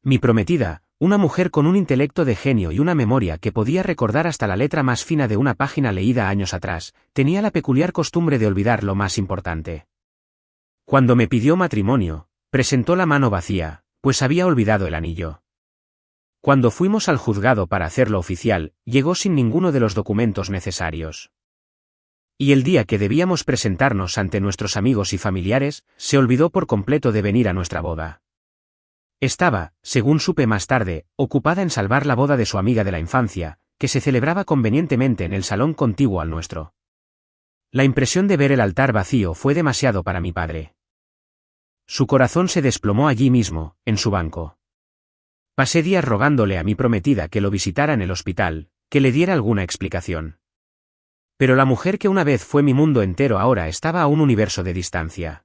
Mi prometida, una mujer con un intelecto de genio y una memoria que podía recordar hasta la letra más fina de una página leída años atrás, tenía la peculiar costumbre de olvidar lo más importante. Cuando me pidió matrimonio, presentó la mano vacía, pues había olvidado el anillo. Cuando fuimos al juzgado para hacerlo oficial, llegó sin ninguno de los documentos necesarios. Y el día que debíamos presentarnos ante nuestros amigos y familiares, se olvidó por completo de venir a nuestra boda. Estaba, según supe más tarde, ocupada en salvar la boda de su amiga de la infancia, que se celebraba convenientemente en el salón contiguo al nuestro. La impresión de ver el altar vacío fue demasiado para mi padre. Su corazón se desplomó allí mismo, en su banco. Pasé días rogándole a mi prometida que lo visitara en el hospital, que le diera alguna explicación. Pero la mujer que una vez fue mi mundo entero ahora estaba a un universo de distancia.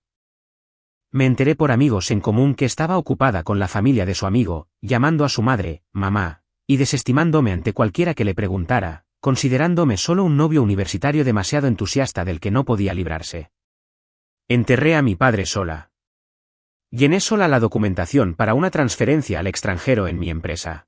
Me enteré por amigos en común que estaba ocupada con la familia de su amigo, llamando a su madre, mamá, y desestimándome ante cualquiera que le preguntara, considerándome solo un novio universitario demasiado entusiasta del que no podía librarse. Enterré a mi padre sola. Llené sola la documentación para una transferencia al extranjero en mi empresa.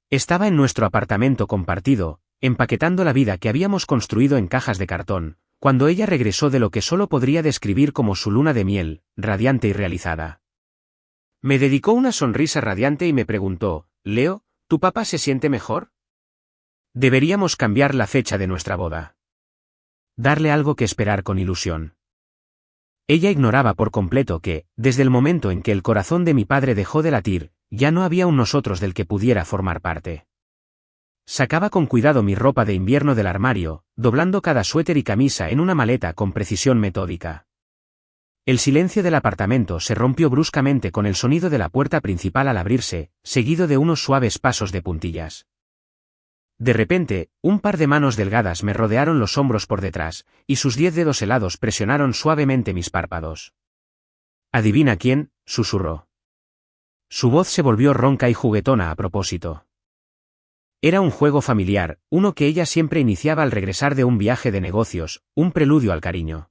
Estaba en nuestro apartamento compartido, empaquetando la vida que habíamos construido en cajas de cartón, cuando ella regresó de lo que solo podría describir como su luna de miel, radiante y realizada. Me dedicó una sonrisa radiante y me preguntó, «Leo, ¿tu papá se siente mejor? Deberíamos cambiar la fecha de nuestra boda. Darle algo que esperar con ilusión». Ella ignoraba por completo que, desde el momento en que el corazón de mi padre dejó de latir, ya no había un nosotros del que pudiera formar parte. Sacaba con cuidado mi ropa de invierno del armario, doblando cada suéter y camisa en una maleta con precisión metódica. El silencio del apartamento se rompió bruscamente con el sonido de la puerta principal al abrirse, seguido de unos suaves pasos de puntillas. De repente, un par de manos delgadas me rodearon los hombros por detrás, y sus 10 dedos helados presionaron suavemente mis párpados. «¿Adivina quién?», susurró. Su voz se volvió ronca y juguetona a propósito. Era un juego familiar, uno que ella siempre iniciaba al regresar de un viaje de negocios, un preludio al cariño.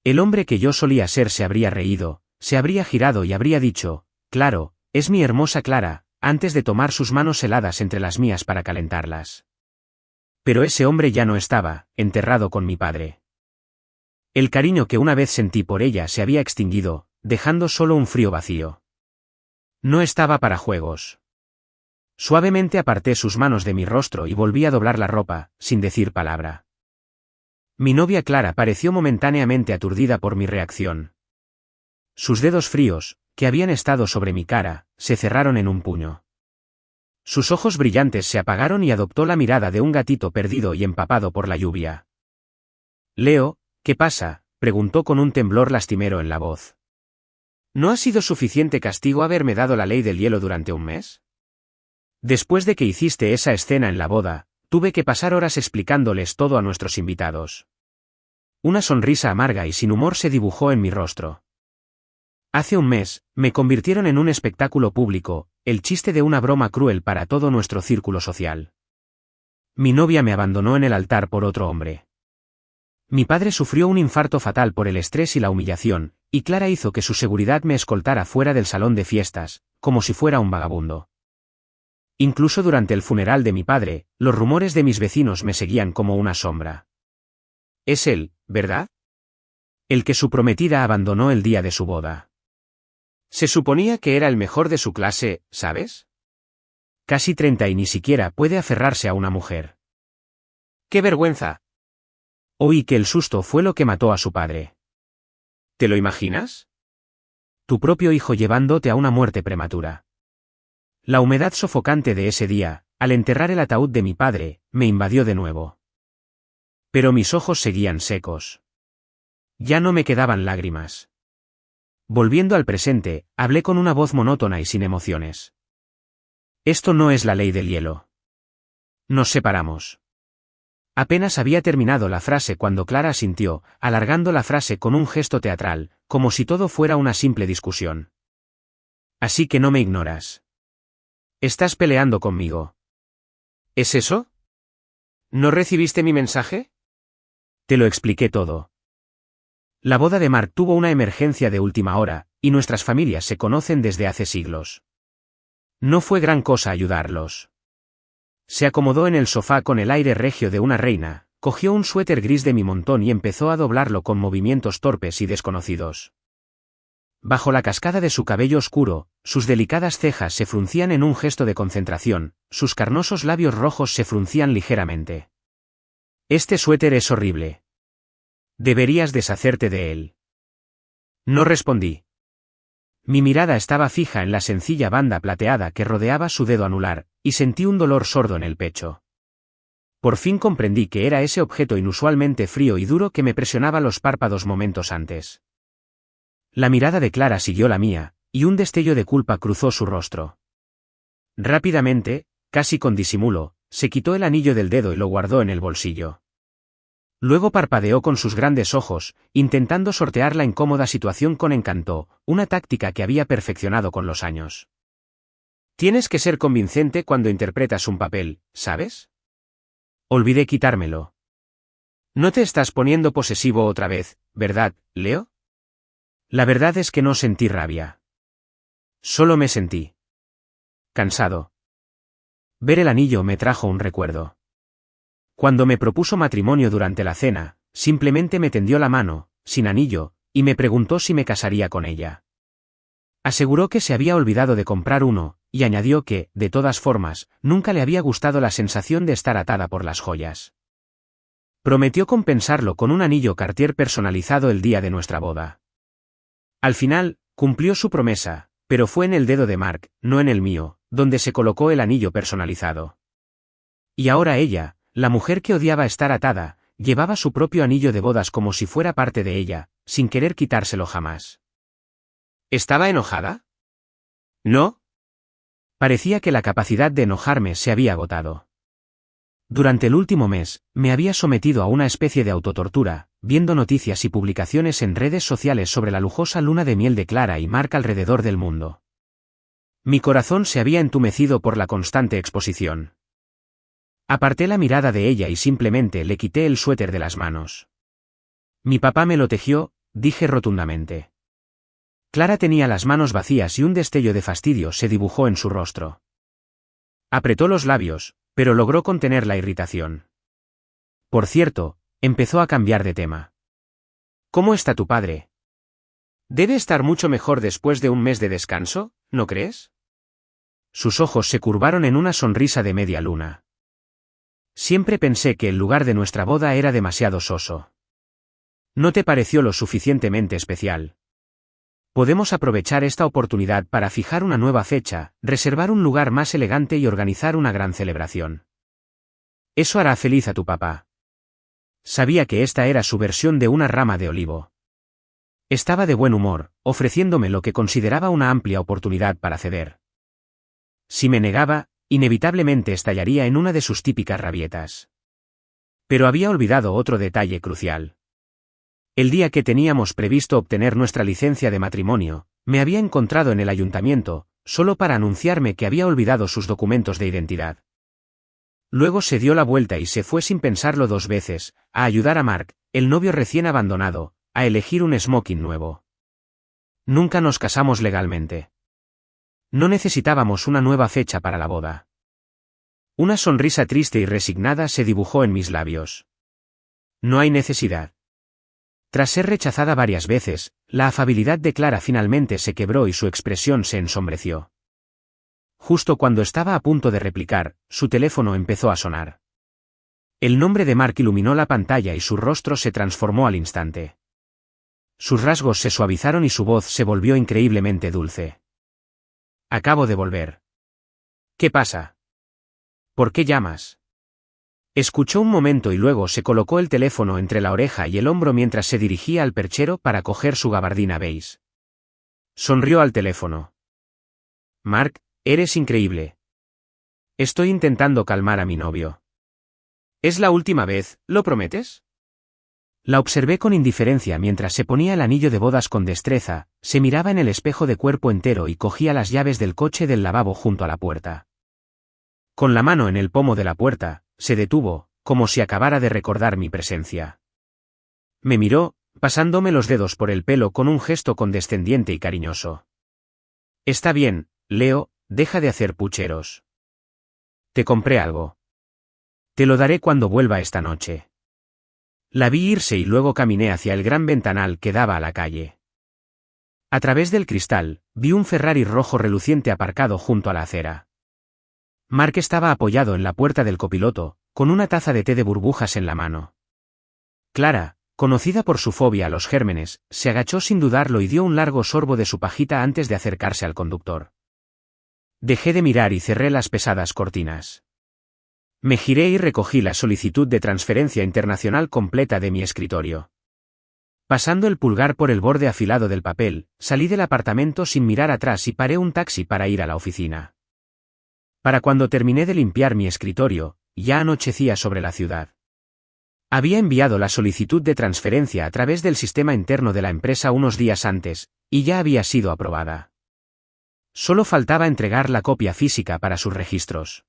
El hombre que yo solía ser se habría reído, se habría girado y habría dicho, «Claro, es mi hermosa Clara», antes de tomar sus manos heladas entre las mías para calentarlas. Pero ese hombre ya no estaba, enterrado con mi padre. El cariño que una vez sentí por ella se había extinguido, dejando solo un frío vacío. No estaba para juegos. Suavemente aparté sus manos de mi rostro y volví a doblar la ropa, sin decir palabra. Mi novia Clara pareció momentáneamente aturdida por mi reacción. Sus dedos fríos, que habían estado sobre mi cara, se cerraron en un puño. Sus ojos brillantes se apagaron y adoptó la mirada de un gatito perdido y empapado por la lluvia. «Leo, ¿qué pasa?», preguntó con un temblor lastimero en la voz. «¿No ha sido suficiente castigo haberme dado la ley del hielo durante un mes? Después de que hiciste esa escena en la boda, tuve que pasar horas explicándoles todo a nuestros invitados». Una sonrisa amarga y sin humor se dibujó en mi rostro. Hace un mes, me convirtieron en un espectáculo público, el chiste de una broma cruel para todo nuestro círculo social. Mi novia me abandonó en el altar por otro hombre. Mi padre sufrió un infarto fatal por el estrés y la humillación, y Clara hizo que su seguridad me escoltara fuera del salón de fiestas, como si fuera un vagabundo. Incluso durante el funeral de mi padre, los rumores de mis vecinos me seguían como una sombra. Es él, ¿verdad? El que su prometida abandonó el día de su boda. Se suponía que era el mejor de su clase, ¿sabes? Casi 30 y ni siquiera puede aferrarse a una mujer. ¡Qué vergüenza! Oí que el susto fue lo que mató a su padre. ¿Te lo imaginas? Tu propio hijo llevándote a una muerte prematura. La humedad sofocante de ese día, al enterrar el ataúd de mi padre, me invadió de nuevo. Pero mis ojos seguían secos. Ya no me quedaban lágrimas. Volviendo al presente, hablé con una voz monótona y sin emociones. Esto no es la ley del hielo. Nos separamos. Apenas había terminado la frase cuando Clara asintió, alargando la frase con un gesto teatral, como si todo fuera una simple discusión. Así que no me ignoras. Estás peleando conmigo. ¿Es eso? ¿No recibiste mi mensaje? Te lo expliqué todo. La boda de Mark tuvo una emergencia de última hora, y nuestras familias se conocen desde hace siglos. No fue gran cosa ayudarlos. Se acomodó en el sofá con el aire regio de una reina, cogió un suéter gris de mi montón y empezó a doblarlo con movimientos torpes y desconocidos. Bajo la cascada de su cabello oscuro, sus delicadas cejas se fruncían en un gesto de concentración, sus carnosos labios rojos se fruncían ligeramente. Este suéter es horrible. Deberías deshacerte de él. No respondí. Mi mirada estaba fija en la sencilla banda plateada que rodeaba su dedo anular, y sentí un dolor sordo en el pecho. Por fin comprendí que era ese objeto inusualmente frío y duro que me presionaba los párpados momentos antes. La mirada de Clara siguió la mía, y un destello de culpa cruzó su rostro. Rápidamente, casi con disimulo, se quitó el anillo del dedo y lo guardó en el bolsillo. Luego parpadeó con sus grandes ojos, intentando sortear la incómoda situación con encanto, una táctica que había perfeccionado con los años. Tienes que ser convincente cuando interpretas un papel, ¿sabes? Olvidé quitármelo. No te estás poniendo posesivo otra vez, ¿verdad, Leo? La verdad es que no sentí rabia. Solo me sentí cansado. Ver el anillo me trajo un recuerdo. Cuando me propuso matrimonio durante la cena, simplemente me tendió la mano, sin anillo, y me preguntó si me casaría con ella. Aseguró que se había olvidado de comprar uno, y añadió que, de todas formas, nunca le había gustado la sensación de estar atada por las joyas. Prometió compensarlo con un anillo Cartier personalizado el día de nuestra boda. Al final, cumplió su promesa, pero fue en el dedo de Mark, no en el mío, donde se colocó el anillo personalizado. Y ahora ella, la mujer que odiaba estar atada, llevaba su propio anillo de bodas como si fuera parte de ella, sin querer quitárselo jamás. ¿Estaba enojada? ¿No? Parecía que la capacidad de enojarme se había agotado. Durante el último mes, me había sometido a una especie de autotortura, viendo noticias y publicaciones en redes sociales sobre la lujosa luna de miel de Clara y Mark alrededor del mundo. Mi corazón se había entumecido por la constante exposición. Aparté la mirada de ella y simplemente le quité el suéter de las manos. Mi papá me lo tejió, dije rotundamente. Clara tenía las manos vacías y un destello de fastidio se dibujó en su rostro. Apretó los labios, pero logró contener la irritación. Por cierto, empezó a cambiar de tema. ¿Cómo está tu padre? Debe estar mucho mejor después de un mes de descanso, ¿no crees? Sus ojos se curvaron en una sonrisa de media luna. Siempre pensé que el lugar de nuestra boda era demasiado soso. ¿No te pareció lo suficientemente especial? Podemos aprovechar esta oportunidad para fijar una nueva fecha, reservar un lugar más elegante y organizar una gran celebración. Eso hará feliz a tu papá. Sabía que esta era su versión de una rama de olivo. Estaba de buen humor, ofreciéndome lo que consideraba una amplia oportunidad para ceder. Si me negaba, inevitablemente estallaría en una de sus típicas rabietas. Pero había olvidado otro detalle crucial. El día que teníamos previsto obtener nuestra licencia de matrimonio, me había encontrado en el ayuntamiento, solo para anunciarme que había olvidado sus documentos de identidad. Luego se dio la vuelta y se fue sin pensarlo dos veces, a ayudar a Mark, el novio recién abandonado, a elegir un smoking nuevo. Nunca nos casamos legalmente. No necesitábamos una nueva fecha para la boda. Una sonrisa triste y resignada se dibujó en mis labios. No hay necesidad. Tras ser rechazada varias veces, la afabilidad de Clara finalmente se quebró y su expresión se ensombreció. Justo cuando estaba a punto de replicar, su teléfono empezó a sonar. El nombre de Mark iluminó la pantalla y su rostro se transformó al instante. Sus rasgos se suavizaron y su voz se volvió increíblemente dulce. Acabo de volver. ¿Qué pasa? ¿Por qué llamas? Escuchó un momento y luego se colocó el teléfono entre la oreja y el hombro mientras se dirigía al perchero para coger su gabardina beige. Sonrió al teléfono. Mark, eres increíble. Estoy intentando calmar a mi novio. ¿Es la última vez, lo prometes? La observé con indiferencia mientras se ponía el anillo de bodas con destreza, se miraba en el espejo de cuerpo entero y cogía las llaves del coche del lavabo junto a la puerta. Con la mano en el pomo de la puerta, se detuvo, como si acabara de recordar mi presencia. Me miró, pasándome los dedos por el pelo con un gesto condescendiente y cariñoso. Está bien, Leo, deja de hacer pucheros. Te compré algo. Te lo daré cuando vuelva esta noche. La vi irse y luego caminé hacia el gran ventanal que daba a la calle. A través del cristal, vi un Ferrari rojo reluciente aparcado junto a la acera. Mark estaba apoyado en la puerta del copiloto, con una taza de té de burbujas en la mano. Clara, conocida por su fobia a los gérmenes, se agachó sin dudarlo y dio un largo sorbo de su pajita antes de acercarse al conductor. Dejé de mirar y cerré las pesadas cortinas. Me giré y recogí la solicitud de transferencia internacional completa de mi escritorio. Pasando el pulgar por el borde afilado del papel, salí del apartamento sin mirar atrás y paré un taxi para ir a la oficina. Para cuando terminé de limpiar mi escritorio, ya anochecía sobre la ciudad. Había enviado la solicitud de transferencia a través del sistema interno de la empresa unos días antes, y ya había sido aprobada. Solo faltaba entregar la copia física para sus registros.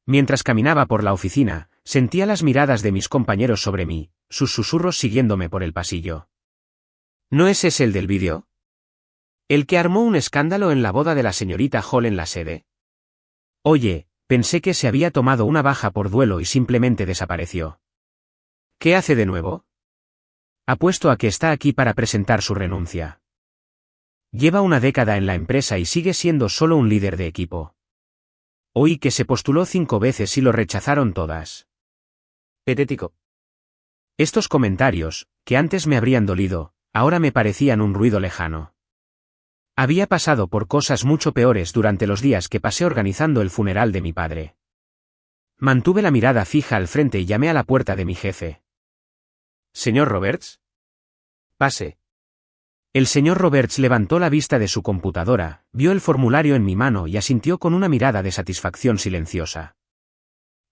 Mientras caminaba por la oficina, sentía las miradas de mis compañeros sobre mí, sus susurros siguiéndome por el pasillo. ¿No es ese el del vídeo? ¿El que armó un escándalo en la boda de la señorita Hall en la sede? Oye, pensé que se había tomado una baja por duelo y simplemente desapareció. ¿Qué hace de nuevo? Apuesto a que está aquí para presentar su renuncia. Lleva una década en la empresa y sigue siendo solo un líder de equipo. Oí que se postuló 5 veces y lo rechazaron todas. Patético. Estos comentarios, que antes me habrían dolido, ahora me parecían un ruido lejano. Había pasado por cosas mucho peores durante los días que pasé organizando el funeral de mi padre. Mantuve la mirada fija al frente y llamé a la puerta de mi jefe. ¿Señor Roberts? Pase. El señor Roberts levantó la vista de su computadora, vio el formulario en mi mano y asintió con una mirada de satisfacción silenciosa.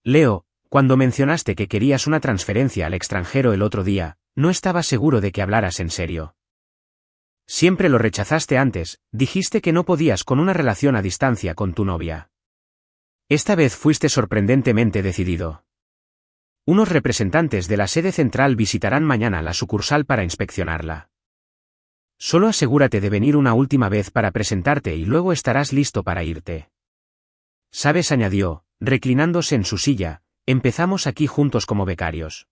Leo, cuando mencionaste que querías una transferencia al extranjero el otro día, no estaba seguro de que hablaras en serio. Siempre lo rechazaste antes, dijiste que no podías con una relación a distancia con tu novia. Esta vez fuiste sorprendentemente decidido. Unos representantes de la sede central visitarán mañana la sucursal para inspeccionarla. Solo asegúrate de venir una última vez para presentarte y luego estarás listo para irte. ¿Sabes?, añadió, reclinándose en su silla, empezamos aquí juntos como becarios.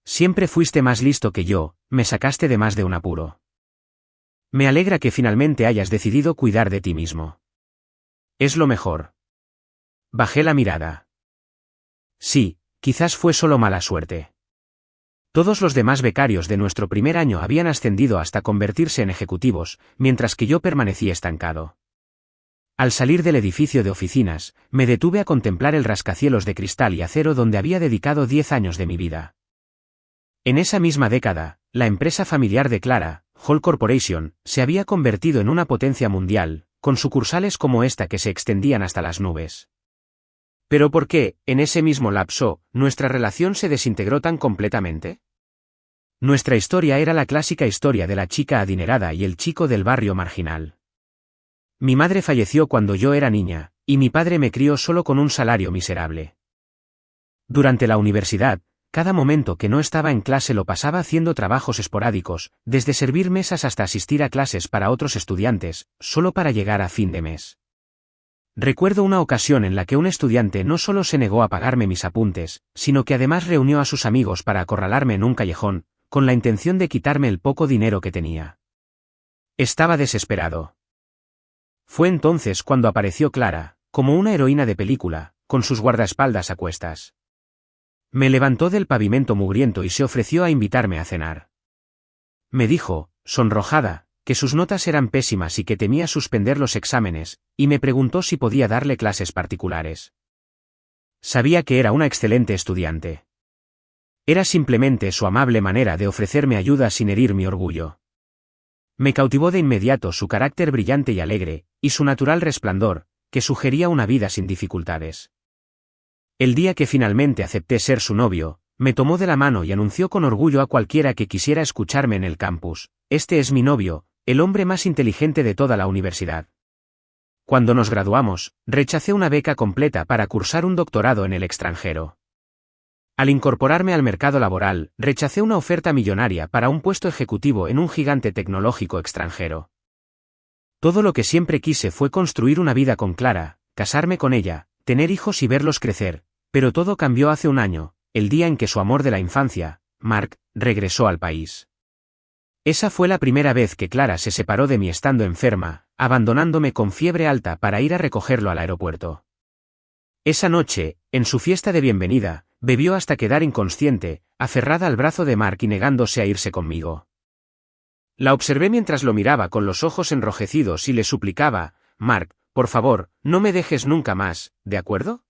Siempre fuiste más listo que yo, me sacaste de más de un apuro. Me alegra que finalmente hayas decidido cuidar de ti mismo. Es lo mejor. Bajé la mirada. Sí, quizás fue solo mala suerte. Todos los demás becarios de nuestro primer año habían ascendido hasta convertirse en ejecutivos, mientras que yo permanecí estancado. Al salir del edificio de oficinas, me detuve a contemplar el rascacielos de cristal y acero donde había dedicado 10 años de mi vida. En esa misma década, la empresa familiar de Clara, Hall Corporation, se había convertido en una potencia mundial, con sucursales como esta que se extendían hasta las nubes. ¿Pero por qué, en ese mismo lapso, nuestra relación se desintegró tan completamente? Nuestra historia era la clásica historia de la chica adinerada y el chico del barrio marginal. Mi madre falleció cuando yo era niña, y mi padre me crió solo con un salario miserable. Durante la universidad, cada momento que no estaba en clase lo pasaba haciendo trabajos esporádicos, desde servir mesas hasta asistir a clases para otros estudiantes, solo para llegar a fin de mes. Recuerdo una ocasión en la que un estudiante no solo se negó a pagarme mis apuntes, sino que además reunió a sus amigos para acorralarme en un callejón, con la intención de quitarme el poco dinero que tenía. Estaba desesperado. Fue entonces cuando apareció Clara, como una heroína de película, con sus guardaespaldas a cuestas. Me levantó del pavimento mugriento y se ofreció a invitarme a cenar. Me dijo, sonrojada, que sus notas eran pésimas y que temía suspender los exámenes, y me preguntó si podía darle clases particulares. Sabía que era una excelente estudiante. Era simplemente su amable manera de ofrecerme ayuda sin herir mi orgullo. Me cautivó de inmediato su carácter brillante y alegre, y su natural resplandor, que sugería una vida sin dificultades. El día que finalmente acepté ser su novio, me tomó de la mano y anunció con orgullo a cualquiera que quisiera escucharme en el campus: este es mi novio, el hombre más inteligente de toda la universidad. Cuando nos graduamos, rechacé una beca completa para cursar un doctorado en el extranjero. Al incorporarme al mercado laboral, rechacé una oferta millonaria para un puesto ejecutivo en un gigante tecnológico extranjero. Todo lo que siempre quise fue construir una vida con Clara, casarme con ella, tener hijos y verlos crecer, pero todo cambió hace un año, el día en que su amor de la infancia, Mark, regresó al país. Esa fue la primera vez que Clara se separó de mí estando enferma, abandonándome con fiebre alta para ir a recogerlo al aeropuerto. Esa noche, en su fiesta de bienvenida, bebió hasta quedar inconsciente, aferrada al brazo de Mark y negándose a irse conmigo. La observé mientras lo miraba con los ojos enrojecidos y le suplicaba, Mark, por favor, no me dejes nunca más, ¿de acuerdo?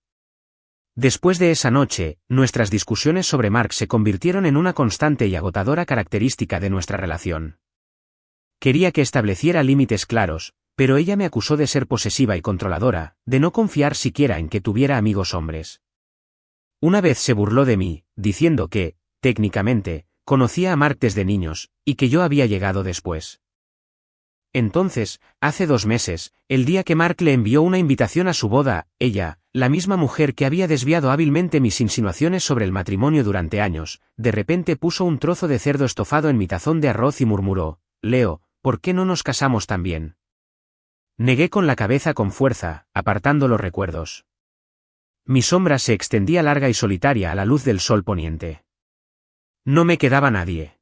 Después de esa noche, nuestras discusiones sobre Mark se convirtieron en una constante y agotadora característica de nuestra relación. Quería que estableciera límites claros, pero ella me acusó de ser posesiva y controladora, de no confiar siquiera en que tuviera amigos hombres. Una vez se burló de mí, diciendo que, técnicamente, conocía a Mark desde niños, y que yo había llegado después. Entonces, hace 2 meses, el día que Mark le envió una invitación a su boda, ella, la misma mujer que había desviado hábilmente mis insinuaciones sobre el matrimonio durante años, de repente puso un trozo de cerdo estofado en mi tazón de arroz y murmuró, Leo, ¿por qué no nos casamos también? Negué con la cabeza con fuerza, apartando los recuerdos. Mi sombra se extendía larga y solitaria a la luz del sol poniente. No me quedaba nadie.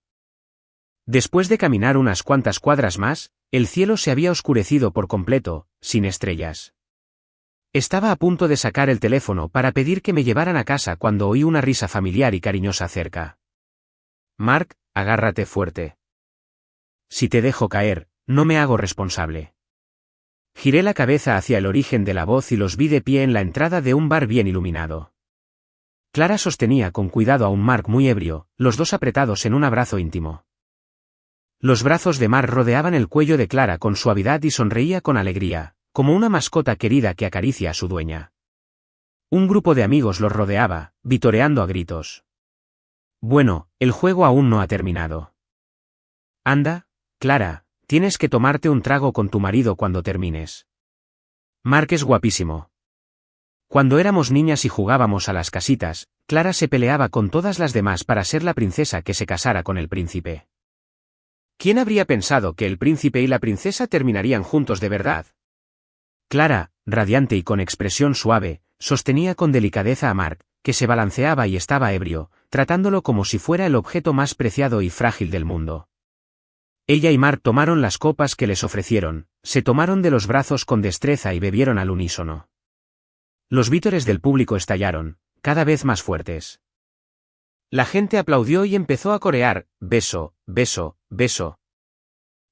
Después de caminar unas cuantas cuadras más, el cielo se había oscurecido por completo, sin estrellas. Estaba a punto de sacar el teléfono para pedir que me llevaran a casa cuando oí una risa familiar y cariñosa cerca. Mark, agárrate fuerte. Si te dejo caer, no me hago responsable. Giré la cabeza hacia el origen de la voz y los vi de pie en la entrada de un bar bien iluminado. Clara sostenía con cuidado a un Mark muy ebrio, los dos apretados en un abrazo íntimo. Los brazos de Mark rodeaban el cuello de Clara con suavidad y sonreía con alegría, como una mascota querida que acaricia a su dueña. Un grupo de amigos los rodeaba, vitoreando a gritos. Bueno, el juego aún no ha terminado. Anda, Clara, tienes que tomarte un trago con tu marido cuando termines. Mark es guapísimo. Cuando éramos niñas y jugábamos a las casitas, Clara se peleaba con todas las demás para ser la princesa que se casara con el príncipe. ¿Quién habría pensado que el príncipe y la princesa terminarían juntos de verdad? Clara, radiante y con expresión suave, sostenía con delicadeza a Mark, que se balanceaba y estaba ebrio, tratándolo como si fuera el objeto más preciado y frágil del mundo. Ella y Mark tomaron las copas que les ofrecieron, se tomaron de los brazos con destreza y bebieron al unísono. Los vítores del público estallaron, cada vez más fuertes. La gente aplaudió y empezó a corear, beso, beso, beso.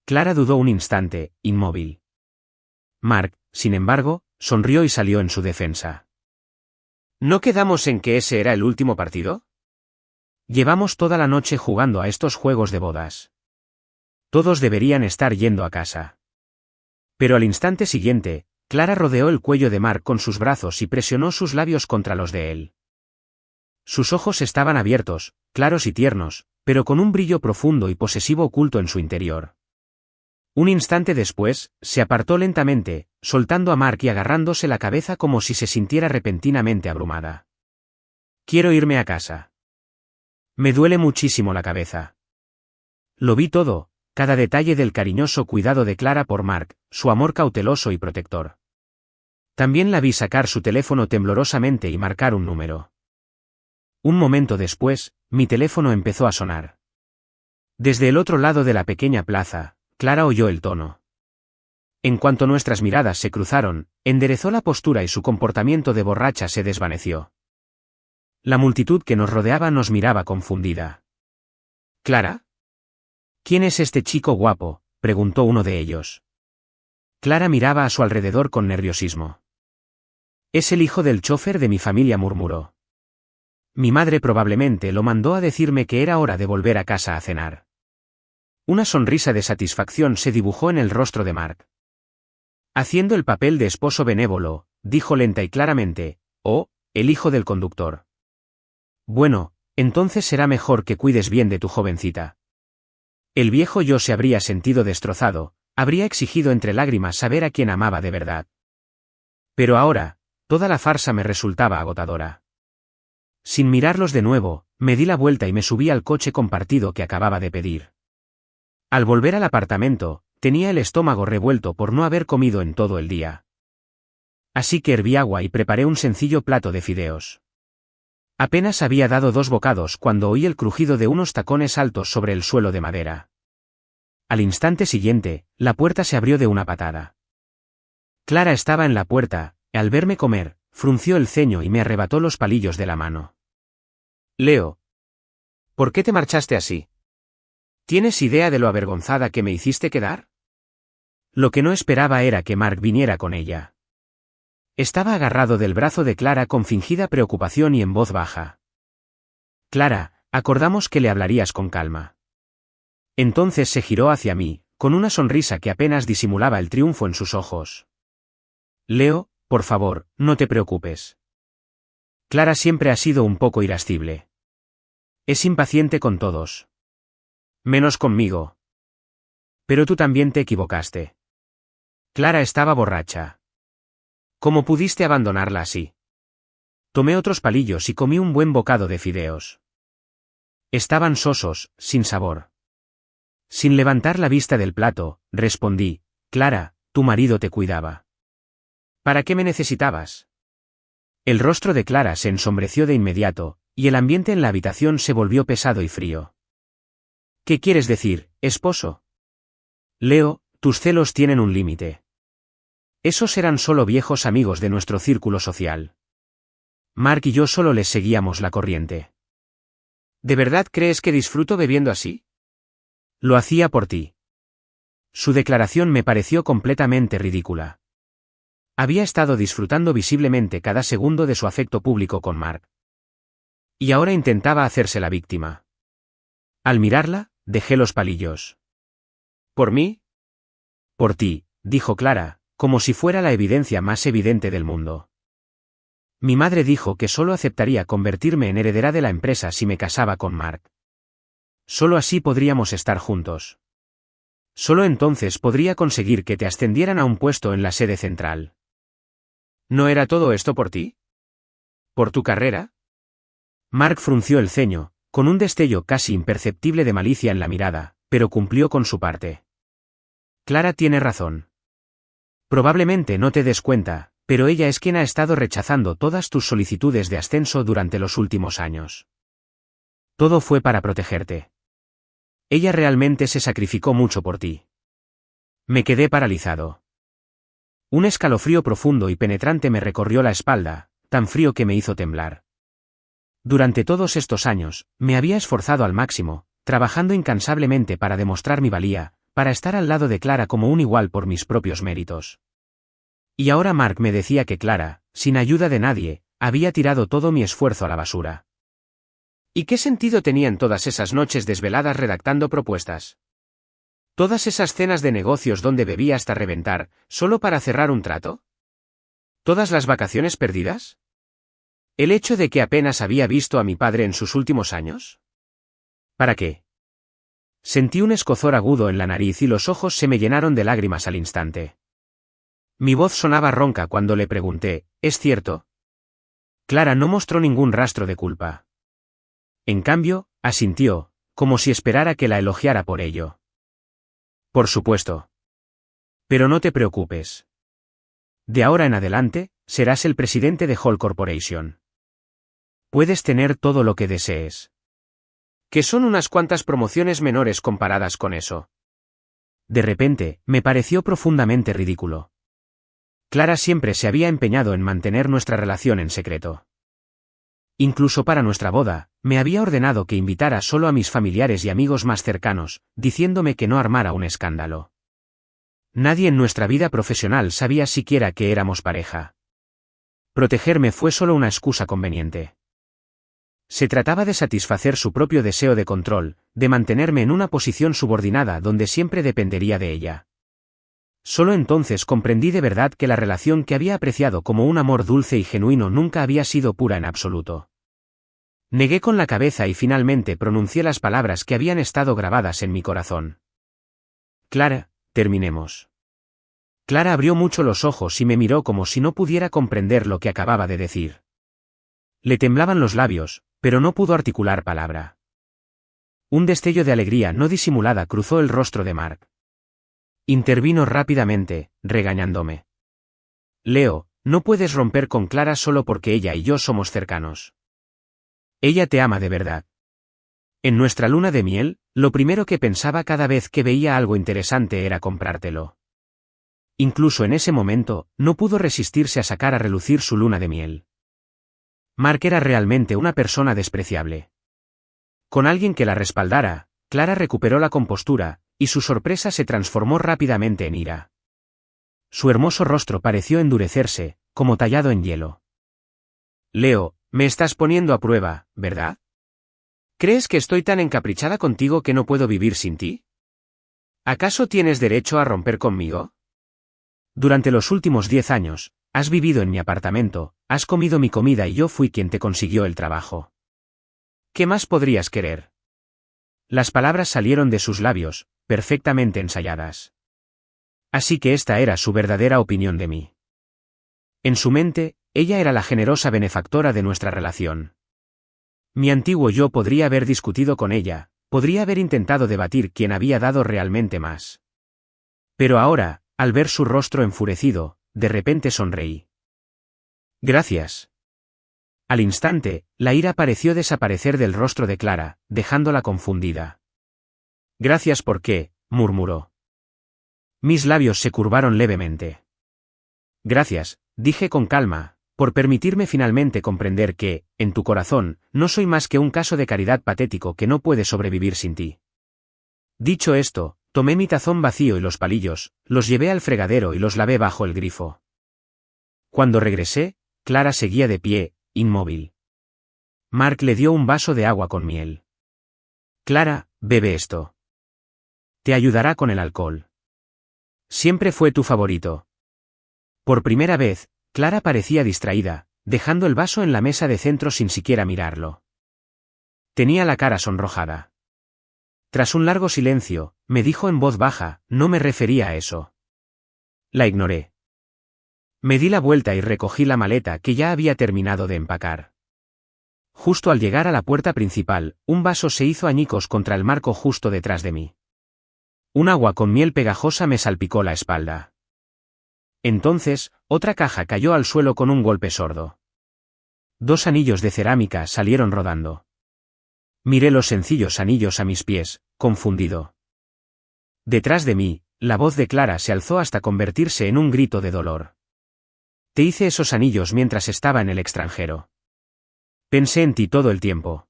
Clara dudó un instante, inmóvil. Mark, sin embargo, sonrió y salió en su defensa. ¿No quedamos en que ese era el último partido? Llevamos toda la noche jugando a estos juegos de bodas. Todos deberían estar yendo a casa. Pero al instante siguiente, Clara rodeó el cuello de Mark con sus brazos y presionó sus labios contra los de él. Sus ojos estaban abiertos, claros y tiernos, pero con un brillo profundo y posesivo oculto en su interior. Un instante después, se apartó lentamente, soltando a Mark y agarrándose la cabeza como si se sintiera repentinamente abrumada. Quiero irme a casa. Me duele muchísimo la cabeza. Lo vi todo, cada detalle del cariñoso cuidado de Clara por Mark, su amor cauteloso y protector. También la vi sacar su teléfono temblorosamente y marcar un número. Un momento después, mi teléfono empezó a sonar. Desde el otro lado de la pequeña plaza, Clara oyó el tono. En cuanto nuestras miradas se cruzaron, enderezó la postura y su comportamiento de borracha se desvaneció. La multitud que nos rodeaba nos miraba confundida. ¿Clara? ¿Quién es este chico guapo?, preguntó uno de ellos. Clara miraba a su alrededor con nerviosismo. Es el hijo del chófer de mi familia, murmuró. Mi madre probablemente lo mandó a decirme que era hora de volver a casa a cenar. Una sonrisa de satisfacción se dibujó en el rostro de Mark. Haciendo el papel de esposo benévolo, dijo lenta y claramente, «Oh, el hijo del conductor». Bueno, entonces será mejor que cuides bien de tu jovencita. El viejo yo se habría sentido destrozado, habría exigido entre lágrimas saber a quién amaba de verdad. Pero ahora, toda la farsa me resultaba agotadora. Sin mirarlos de nuevo, me di la vuelta y me subí al coche compartido que acababa de pedir. Al volver al apartamento, tenía el estómago revuelto por no haber comido en todo el día. Así que herví agua y preparé un sencillo plato de fideos. Apenas había dado 2 bocados cuando oí el crujido de unos tacones altos sobre el suelo de madera. Al instante siguiente, la puerta se abrió de una patada. Clara estaba en la puerta, y al verme comer, frunció el ceño y me arrebató los palillos de la mano. Leo. ¿Por qué te marchaste así? ¿Tienes idea de lo avergonzada que me hiciste quedar? Lo que no esperaba era que Mark viniera con ella. Estaba agarrado del brazo de Clara con fingida preocupación y en voz baja. Clara, acordamos que le hablarías con calma. Entonces se giró hacia mí, con una sonrisa que apenas disimulaba el triunfo en sus ojos. Leo, por favor, no te preocupes. Clara siempre ha sido un poco irascible. Es impaciente con todos. Menos conmigo. Pero tú también te equivocaste. Clara estaba borracha. ¿Cómo pudiste abandonarla así? Tomé otros palillos y comí un buen bocado de fideos. Estaban sosos, sin sabor. Sin levantar la vista del plato, respondí, Clara, tu marido te cuidaba. ¿Para qué me necesitabas? El rostro de Clara se ensombreció de inmediato, y el ambiente en la habitación se volvió pesado y frío. ¿Qué quieres decir, esposo? Leo, tus celos tienen un límite. Esos eran solo viejos amigos de nuestro círculo social. Mark y yo solo les seguíamos la corriente. ¿De verdad crees que disfruto bebiendo así? Lo hacía por ti. Su declaración me pareció completamente ridícula. Había estado disfrutando visiblemente cada segundo de su afecto público con Mark. Y ahora intentaba hacerse la víctima. Al mirarla, dejé los palillos. ¿Por mí? Por ti, dijo Clara, como si fuera la evidencia más evidente del mundo. Mi madre dijo que solo aceptaría convertirme en heredera de la empresa si me casaba con Mark. Solo así podríamos estar juntos. Solo entonces podría conseguir que te ascendieran a un puesto en la sede central. ¿No era todo esto por ti? ¿Por tu carrera? Mark frunció el ceño, con un destello casi imperceptible de malicia en la mirada, pero cumplió con su parte. Clara tiene razón. Probablemente no te des cuenta, pero ella es quien ha estado rechazando todas tus solicitudes de ascenso durante los últimos años. Todo fue para protegerte. Ella realmente se sacrificó mucho por ti. Me quedé paralizado. Un escalofrío profundo y penetrante me recorrió la espalda, tan frío que me hizo temblar. Durante todos estos años, me había esforzado al máximo, trabajando incansablemente para demostrar mi valía, para estar al lado de Clara como un igual por mis propios méritos. Y ahora Mark me decía que Clara, sin ayuda de nadie, había tirado todo mi esfuerzo a la basura. ¿Y qué sentido tenían todas esas noches desveladas redactando propuestas? ¿Todas esas cenas de negocios donde bebía hasta reventar, solo para cerrar un trato? ¿Todas las vacaciones perdidas? ¿El hecho de que apenas había visto a mi padre en sus últimos años? ¿Para qué? Sentí un escozor agudo en la nariz y los ojos se me llenaron de lágrimas al instante. Mi voz sonaba ronca cuando le pregunté, ¿es cierto? Clara no mostró ningún rastro de culpa. En cambio, asintió, como si esperara que la elogiara por ello. Por supuesto. Pero no te preocupes. De ahora en adelante, serás el presidente de Hall Corporation. Puedes tener todo lo que desees. Que son unas cuantas promociones menores comparadas con eso. De repente, me pareció profundamente ridículo. Clara siempre se había empeñado en mantener nuestra relación en secreto. Incluso para nuestra boda, me había ordenado que invitara solo a mis familiares y amigos más cercanos, diciéndome que no armara un escándalo. Nadie en nuestra vida profesional sabía siquiera que éramos pareja. Protegerme fue solo una excusa conveniente. Se trataba de satisfacer su propio deseo de control, de mantenerme en una posición subordinada donde siempre dependería de ella. Solo entonces comprendí de verdad que la relación que había apreciado como un amor dulce y genuino nunca había sido pura en absoluto. Negué con la cabeza y finalmente pronuncié las palabras que habían estado grabadas en mi corazón. Clara, terminemos. Clara abrió mucho los ojos y me miró como si no pudiera comprender lo que acababa de decir. Le temblaban los labios, pero no pudo articular palabra. Un destello de alegría no disimulada cruzó el rostro de Mark. Intervino rápidamente, regañándome. Leo, no puedes romper con Clara solo porque ella y yo somos cercanos. Ella te ama de verdad. En nuestra luna de miel, lo primero que pensaba cada vez que veía algo interesante era comprártelo. Incluso en ese momento, no pudo resistirse a sacar a relucir su luna de miel. Mark era realmente una persona despreciable. Con alguien que la respaldara, Clara recuperó la compostura, y su sorpresa se transformó rápidamente en ira. Su hermoso rostro pareció endurecerse, como tallado en hielo. Leo, me estás poniendo a prueba, ¿verdad? ¿Crees que estoy tan encaprichada contigo que no puedo vivir sin ti? ¿Acaso tienes derecho a romper conmigo? Durante los últimos 10 años, has vivido en mi apartamento, has comido mi comida y yo fui quien te consiguió el trabajo. ¿Qué más podrías querer? Las palabras salieron de sus labios, perfectamente ensayadas. Así que esta era su verdadera opinión de mí. En su mente, ella era la generosa benefactora de nuestra relación. Mi antiguo yo podría haber discutido con ella, podría haber intentado debatir quién había dado realmente más. Pero ahora, al ver su rostro enfurecido, de repente sonreí. Gracias. Al instante, la ira pareció desaparecer del rostro de Clara, dejándola confundida. Gracias por qué, murmuró. Mis labios se curvaron levemente. Gracias, dije con calma, por permitirme finalmente comprender que, en tu corazón, no soy más que un caso de caridad patético que no puede sobrevivir sin ti. Dicho esto, tomé mi tazón vacío y los palillos, los llevé al fregadero y los lavé bajo el grifo. Cuando regresé, Clara seguía de pie, inmóvil. Mark le dio un vaso de agua con miel. Clara, bebe esto. Te ayudará con el alcohol. Siempre fue tu favorito. Por primera vez, Clara parecía distraída, dejando el vaso en la mesa de centro sin siquiera mirarlo. Tenía la cara sonrojada. Tras un largo silencio, me dijo en voz baja, no me refería a eso. La ignoré. Me di la vuelta y recogí la maleta que ya había terminado de empacar. Justo al llegar a la puerta principal, un vaso se hizo añicos contra el marco justo detrás de mí. Un agua con miel pegajosa me salpicó la espalda. Entonces, otra caja cayó al suelo con un golpe sordo. 2 anillos de cerámica salieron rodando. Miré los sencillos anillos a mis pies, confundido. Detrás de mí, la voz de Clara se alzó hasta convertirse en un grito de dolor. Te hice esos anillos mientras estaba en el extranjero. Pensé en ti todo el tiempo.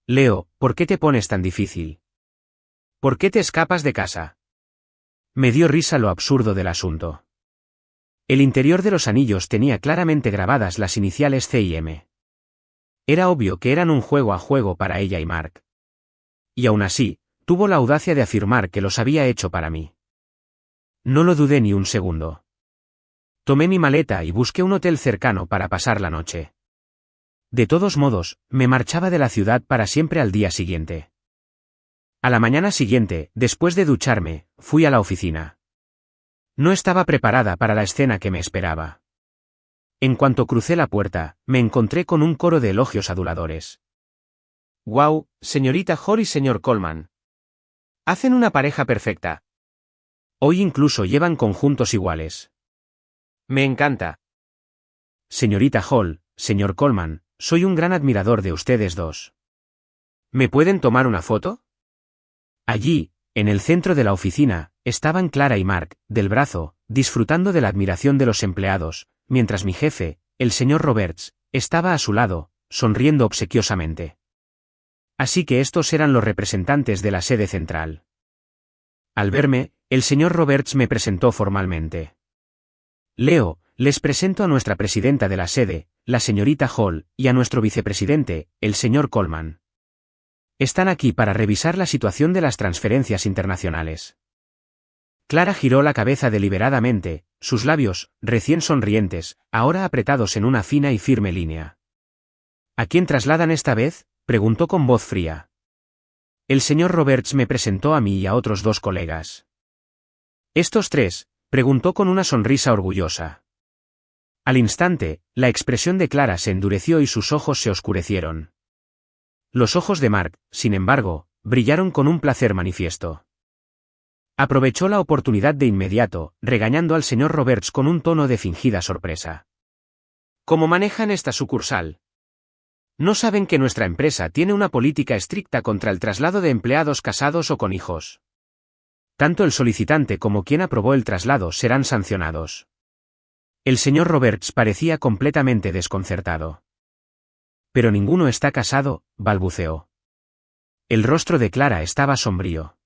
Leo, ¿por qué te pones tan difícil? ¿Por qué te escapas de casa? Me dio risa lo absurdo del asunto. El interior de los anillos tenía claramente grabadas las iniciales C y M. Era obvio que eran un juego a juego para ella y Mark. Y aún así, tuvo la audacia de afirmar que los había hecho para mí. No lo dudé ni un segundo. Tomé mi maleta y busqué un hotel cercano para pasar la noche. De todos modos, me marchaba de la ciudad para siempre al día siguiente. A la mañana siguiente, después de ducharme, fui a la oficina. No estaba preparada para la escena que me esperaba. En cuanto crucé la puerta, me encontré con un coro de elogios aduladores. «¡Guau, señorita Hall y señor Coleman! Hacen una pareja perfecta. Hoy incluso llevan conjuntos iguales. Me encanta. Señorita Hall, señor Coleman, soy un gran admirador de ustedes dos. ¿Me pueden tomar una foto?» Allí, en el centro de la oficina, estaban Clara y Mark, del brazo, disfrutando de la admiración de los empleados, mientras mi jefe, el señor Roberts, estaba a su lado, sonriendo obsequiosamente. Así que estos eran los representantes de la sede central. Al verme, el señor Roberts me presentó formalmente. Leo, les presento a nuestra presidenta de la sede, la señorita Hall, y a nuestro vicepresidente, el señor Coleman. Están aquí para revisar la situación de las transferencias internacionales. Clara giró la cabeza deliberadamente, sus labios, recién sonrientes, ahora apretados en una fina y firme línea. ¿A quién trasladan esta vez?, preguntó con voz fría. El señor Roberts me presentó a mí y a otros 2 colegas. ¿Estos 3?, preguntó con una sonrisa orgullosa. Al instante, la expresión de Clara se endureció y sus ojos se oscurecieron. Los ojos de Mark, sin embargo, brillaron con un placer manifiesto. Aprovechó la oportunidad de inmediato, regañando al señor Roberts con un tono de fingida sorpresa. ¿Cómo manejan esta sucursal? ¿No saben que nuestra empresa tiene una política estricta contra el traslado de empleados casados o con hijos? Tanto el solicitante como quien aprobó el traslado serán sancionados. El señor Roberts parecía completamente desconcertado. Pero ninguno está casado, balbuceó. El rostro de Clara estaba sombrío.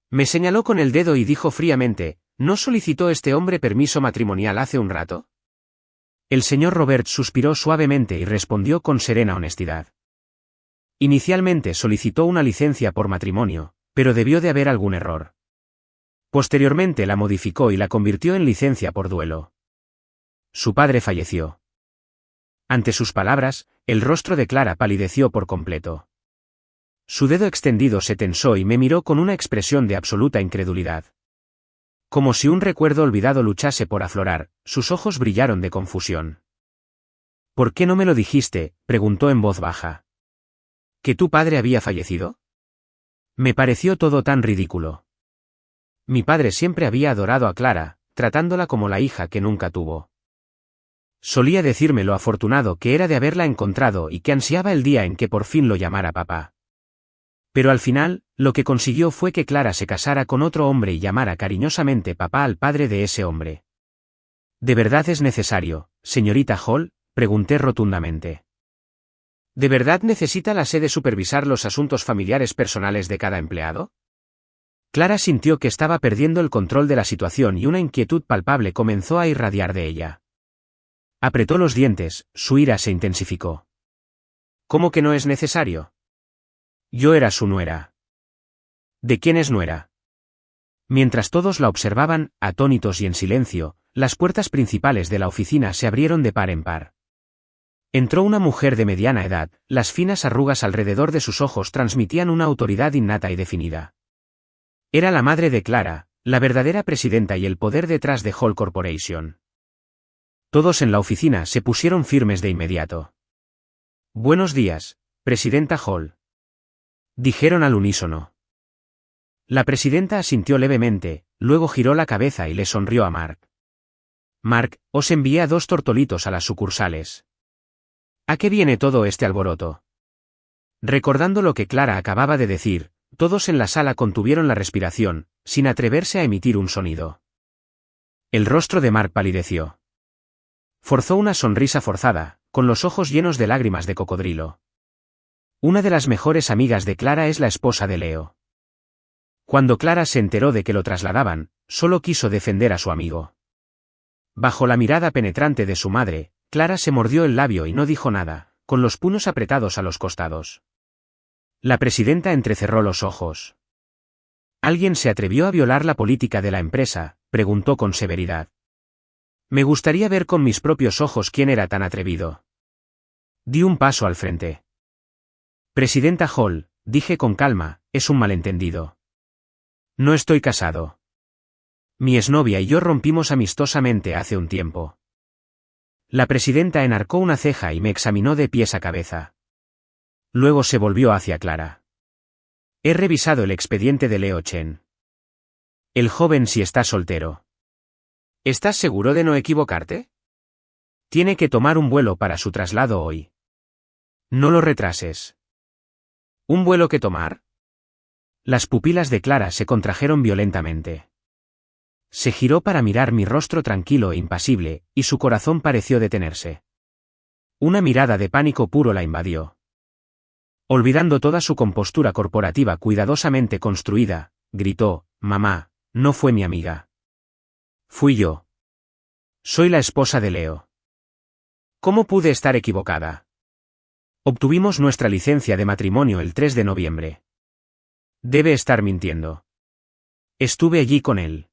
Me señaló con el dedo y dijo fríamente, ¿no solicitó este hombre permiso matrimonial hace un rato? El señor Roberts suspiró suavemente y respondió con serena honestidad. Inicialmente solicitó una licencia por matrimonio, pero debió de haber algún error. Posteriormente la modificó y la convirtió en licencia por duelo. Su padre falleció. Ante sus palabras, el rostro de Clara palideció por completo. Su dedo extendido se tensó y me miró con una expresión de absoluta incredulidad. Como si un recuerdo olvidado luchase por aflorar, sus ojos brillaron de confusión. ¿Por qué no me lo dijiste?, preguntó en voz baja. ¿Que tu padre había fallecido? Me pareció todo tan ridículo. Mi padre siempre había adorado a Clara, tratándola como la hija que nunca tuvo. Solía decirme lo afortunado que era de haberla encontrado y que ansiaba el día en que por fin lo llamara papá. Pero al final, lo que consiguió fue que Clara se casara con otro hombre y llamara cariñosamente papá al padre de ese hombre. ¿De verdad es necesario, señorita Hall?, pregunté rotundamente. ¿De verdad necesita la sede supervisar los asuntos familiares personales de cada empleado? Clara sintió que estaba perdiendo el control de la situación y una inquietud palpable comenzó a irradiar de ella. Apretó los dientes, su ira se intensificó. ¿Cómo que no es necesario? Yo era su nuera. ¿De quién es nuera? Mientras todos la observaban, atónitos y en silencio, las puertas principales de la oficina se abrieron de par en par. Entró una mujer de mediana edad, las finas arrugas alrededor de sus ojos transmitían una autoridad innata y definida. Era la madre de Clara, la verdadera presidenta y el poder detrás de Hall Corporation. Todos en la oficina se pusieron firmes de inmediato. Buenos días, presidenta Hall. Dijeron al unísono. La presidenta asintió levemente, luego giró la cabeza y le sonrió a Mark. Mark, os envié a 2 tortolitos a las sucursales. ¿A qué viene todo este alboroto? Recordando lo que Clara acababa de decir, todos en la sala contuvieron la respiración, sin atreverse a emitir un sonido. El rostro de Mark palideció. Forzó una sonrisa forzada, con los ojos llenos de lágrimas de cocodrilo. Una de las mejores amigas de Clara es la esposa de Leo. Cuando Clara se enteró de que lo trasladaban, solo quiso defender a su amigo. Bajo la mirada penetrante de su madre, Clara se mordió el labio y no dijo nada, con los puños apretados a los costados. La presidenta entrecerró los ojos. ¿Alguien se atrevió a violar la política de la empresa?, preguntó con severidad. Me gustaría ver con mis propios ojos quién era tan atrevido. Di un paso al frente. Presidenta Hall, dije con calma, es un malentendido. No estoy casado. Mi exnovia y yo rompimos amistosamente hace un tiempo. La presidenta enarcó una ceja y me examinó de pies a cabeza. Luego se volvió hacia Clara. He revisado el expediente de Leo Chen. El joven sí está soltero. ¿Estás seguro de no equivocarte? Tiene que tomar un vuelo para su traslado hoy. No lo retrases. ¿Un vuelo que tomar? Las pupilas de Clara se contrajeron violentamente. Se giró para mirar mi rostro tranquilo e impasible, y su corazón pareció detenerse. Una mirada de pánico puro la invadió. Olvidando toda su compostura corporativa cuidadosamente construida, gritó, «Mamá, no fue mi amiga. Fui yo. Soy la esposa de Leo. ¿Cómo pude estar equivocada? Obtuvimos nuestra licencia de matrimonio el 3 de noviembre. Debe estar mintiendo. Estuve allí con él».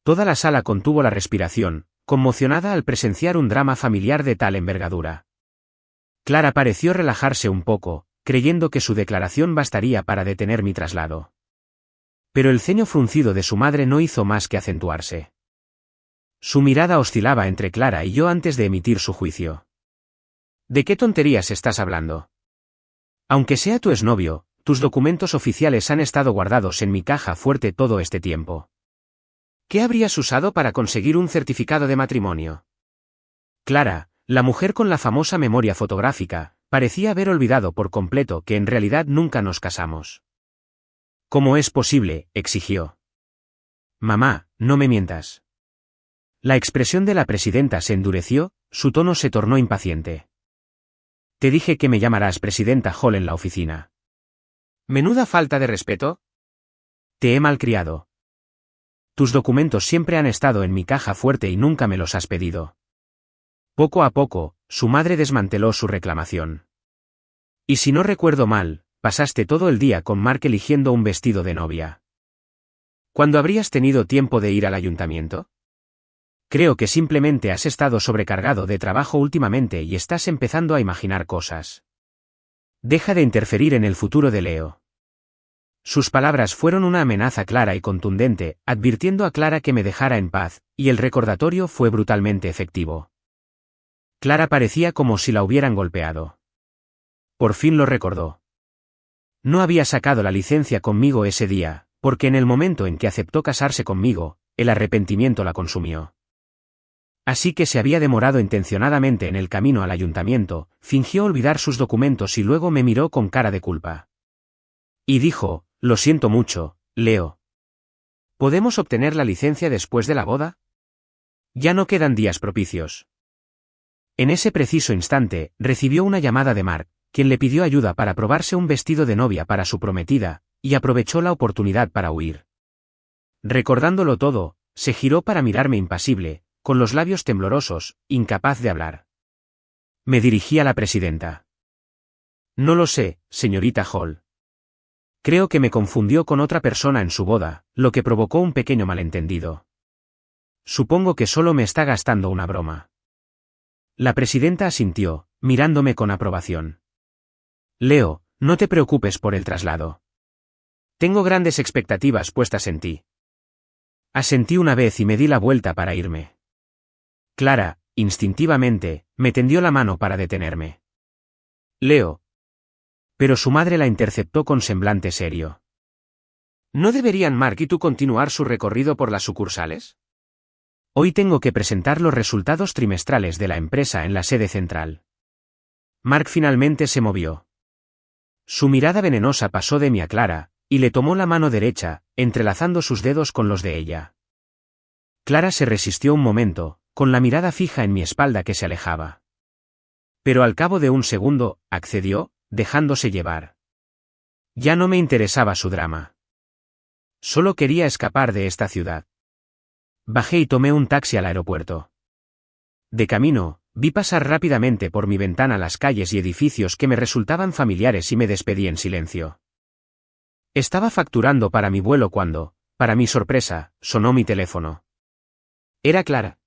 Toda la sala contuvo la respiración, conmocionada al presenciar un drama familiar de tal envergadura. Clara pareció relajarse un poco, creyendo que su declaración bastaría para detener mi traslado. Pero el ceño fruncido de su madre no hizo más que acentuarse. Su mirada oscilaba entre Clara y yo antes de emitir su juicio. ¿De qué tonterías estás hablando? Aunque sea tu exnovio, tus documentos oficiales han estado guardados en mi caja fuerte todo este tiempo. ¿Qué habrías usado para conseguir un certificado de matrimonio? Clara, la mujer con la famosa memoria fotográfica, parecía haber olvidado por completo que en realidad nunca nos casamos. ¿Cómo es posible?, exigió. Mamá, no me mientas. La expresión de la presidenta se endureció, su tono se tornó impaciente. Te dije que me llamarás presidenta Hall en la oficina. ¿Menuda falta de respeto? Te he malcriado. Tus documentos siempre han estado en mi caja fuerte y nunca me los has pedido. Poco a poco, su madre desmanteló su reclamación. Y si no recuerdo mal, pasaste todo el día con Mark eligiendo un vestido de novia. ¿Cuándo habrías tenido tiempo de ir al ayuntamiento? Creo que simplemente has estado sobrecargado de trabajo últimamente y estás empezando a imaginar cosas. Deja de interferir en el futuro de Leo. Sus palabras fueron una amenaza clara y contundente, advirtiendo a Clara que me dejara en paz, y el recordatorio fue brutalmente efectivo. Clara parecía como si la hubieran golpeado. Por fin lo recordó. No había sacado la licencia conmigo ese día, porque en el momento en que aceptó casarse conmigo, el arrepentimiento la consumió. Así que se había demorado intencionadamente en el camino al ayuntamiento, fingió olvidar sus documentos y luego me miró con cara de culpa. Y dijo, lo siento mucho, Leo. ¿Podemos obtener la licencia después de la boda? Ya no quedan días propicios. En ese preciso instante, recibió una llamada de Mark, quien le pidió ayuda para probarse un vestido de novia para su prometida, y aprovechó la oportunidad para huir. Recordándolo todo, se giró para mirarme impasible, con los labios temblorosos, incapaz de hablar. Me dirigí a la presidenta. No lo sé, señorita Hall. Creo que me confundió con otra persona en su boda, lo que provocó un pequeño malentendido. Supongo que solo me está gastando una broma. La presidenta asintió, mirándome con aprobación. Leo, no te preocupes por el traslado. Tengo grandes expectativas puestas en ti. Asentí una vez y me di la vuelta para irme. Clara, instintivamente, me tendió la mano para detenerme. Leo. Pero su madre la interceptó con semblante serio. ¿No deberían Mark y tú continuar su recorrido por las sucursales? Hoy tengo que presentar los resultados trimestrales de la empresa en la sede central. Mark finalmente se movió. Su mirada venenosa pasó de mí a Clara, y le tomó la mano derecha, entrelazando sus dedos con los de ella. Clara se resistió un momento, con la mirada fija en mi espalda que se alejaba. Pero al cabo de un segundo, accedió, dejándose llevar. Ya no me interesaba su drama. Solo quería escapar de esta ciudad. Bajé y tomé un taxi al aeropuerto. De camino, vi pasar rápidamente por mi ventana las calles y edificios que me resultaban familiares y me despedí en silencio. Estaba facturando para mi vuelo cuando, para mi sorpresa, sonó mi teléfono. Era Clara.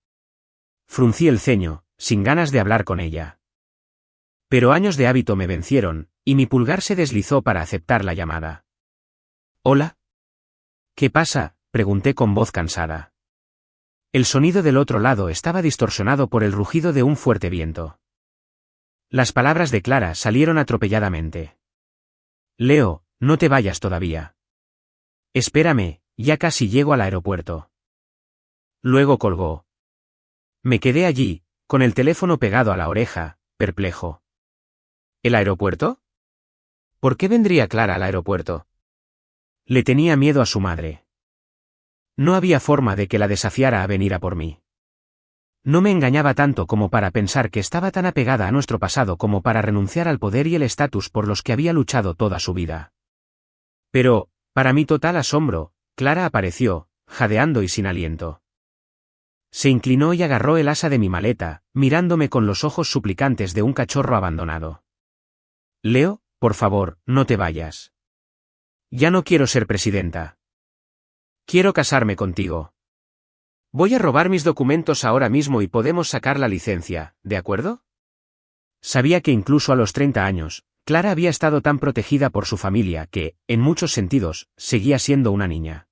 Fruncí el ceño, sin ganas de hablar con ella. Pero años de hábito me vencieron, y mi pulgar se deslizó para aceptar la llamada. ¿Hola? ¿Qué pasa?, pregunté con voz cansada. El sonido del otro lado estaba distorsionado por el rugido de un fuerte viento. Las palabras de Clara salieron atropelladamente. Leo, no te vayas todavía. Espérame, ya casi llego al aeropuerto. Luego colgó. Me quedé allí, con el teléfono pegado a la oreja, perplejo. ¿El aeropuerto? ¿Por qué vendría Clara al aeropuerto? Le tenía miedo a su madre. No había forma de que la desafiara a venir a por mí. No me engañaba tanto como para pensar que estaba tan apegada a nuestro pasado como para renunciar al poder y el estatus por los que había luchado toda su vida. Pero, para mi total asombro, Clara apareció, jadeando y sin aliento. Se inclinó y agarró el asa de mi maleta, mirándome con los ojos suplicantes de un cachorro abandonado. Leo, por favor, no te vayas. Ya no quiero ser presidenta. Quiero casarme contigo. Voy a robar mis documentos ahora mismo y podemos sacar la licencia, ¿de acuerdo? Sabía que incluso a los 30 años, Clara había estado tan protegida por su familia que, en muchos sentidos, seguía siendo una niña.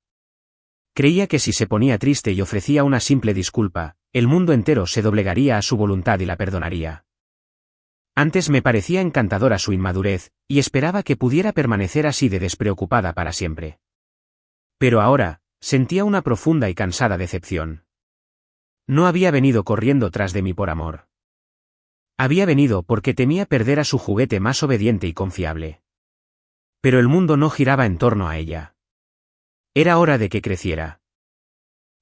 Creía que si se ponía triste y ofrecía una simple disculpa, el mundo entero se doblegaría a su voluntad y la perdonaría. Antes me parecía encantadora su inmadurez, y esperaba que pudiera permanecer así de despreocupada para siempre. Pero ahora, sentía una profunda y cansada decepción. No había venido corriendo tras de mí por amor. Había venido porque temía perder a su juguete más obediente y confiable. Pero el mundo no giraba en torno a ella. Era hora de que creciera.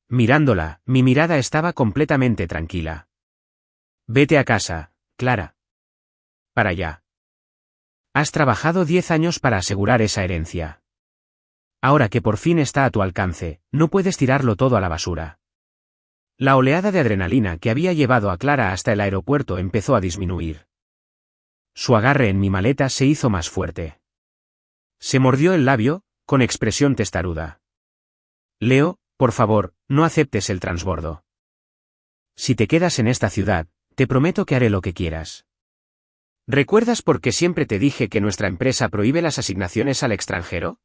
Mirándola, mi mirada estaba completamente tranquila. Vete a casa, Clara. Para allá. Has trabajado 10 años para asegurar esa herencia. Ahora que por fin está a tu alcance, no puedes tirarlo todo a la basura. La oleada de adrenalina que había llevado a Clara hasta el aeropuerto empezó a disminuir. Su agarre en mi maleta se hizo más fuerte. Se mordió el labio, con expresión testaruda. Leo, por favor, no aceptes el transbordo. Si te quedas en esta ciudad, te prometo que haré lo que quieras. ¿Recuerdas por qué siempre te dije que nuestra empresa prohíbe las asignaciones al extranjero?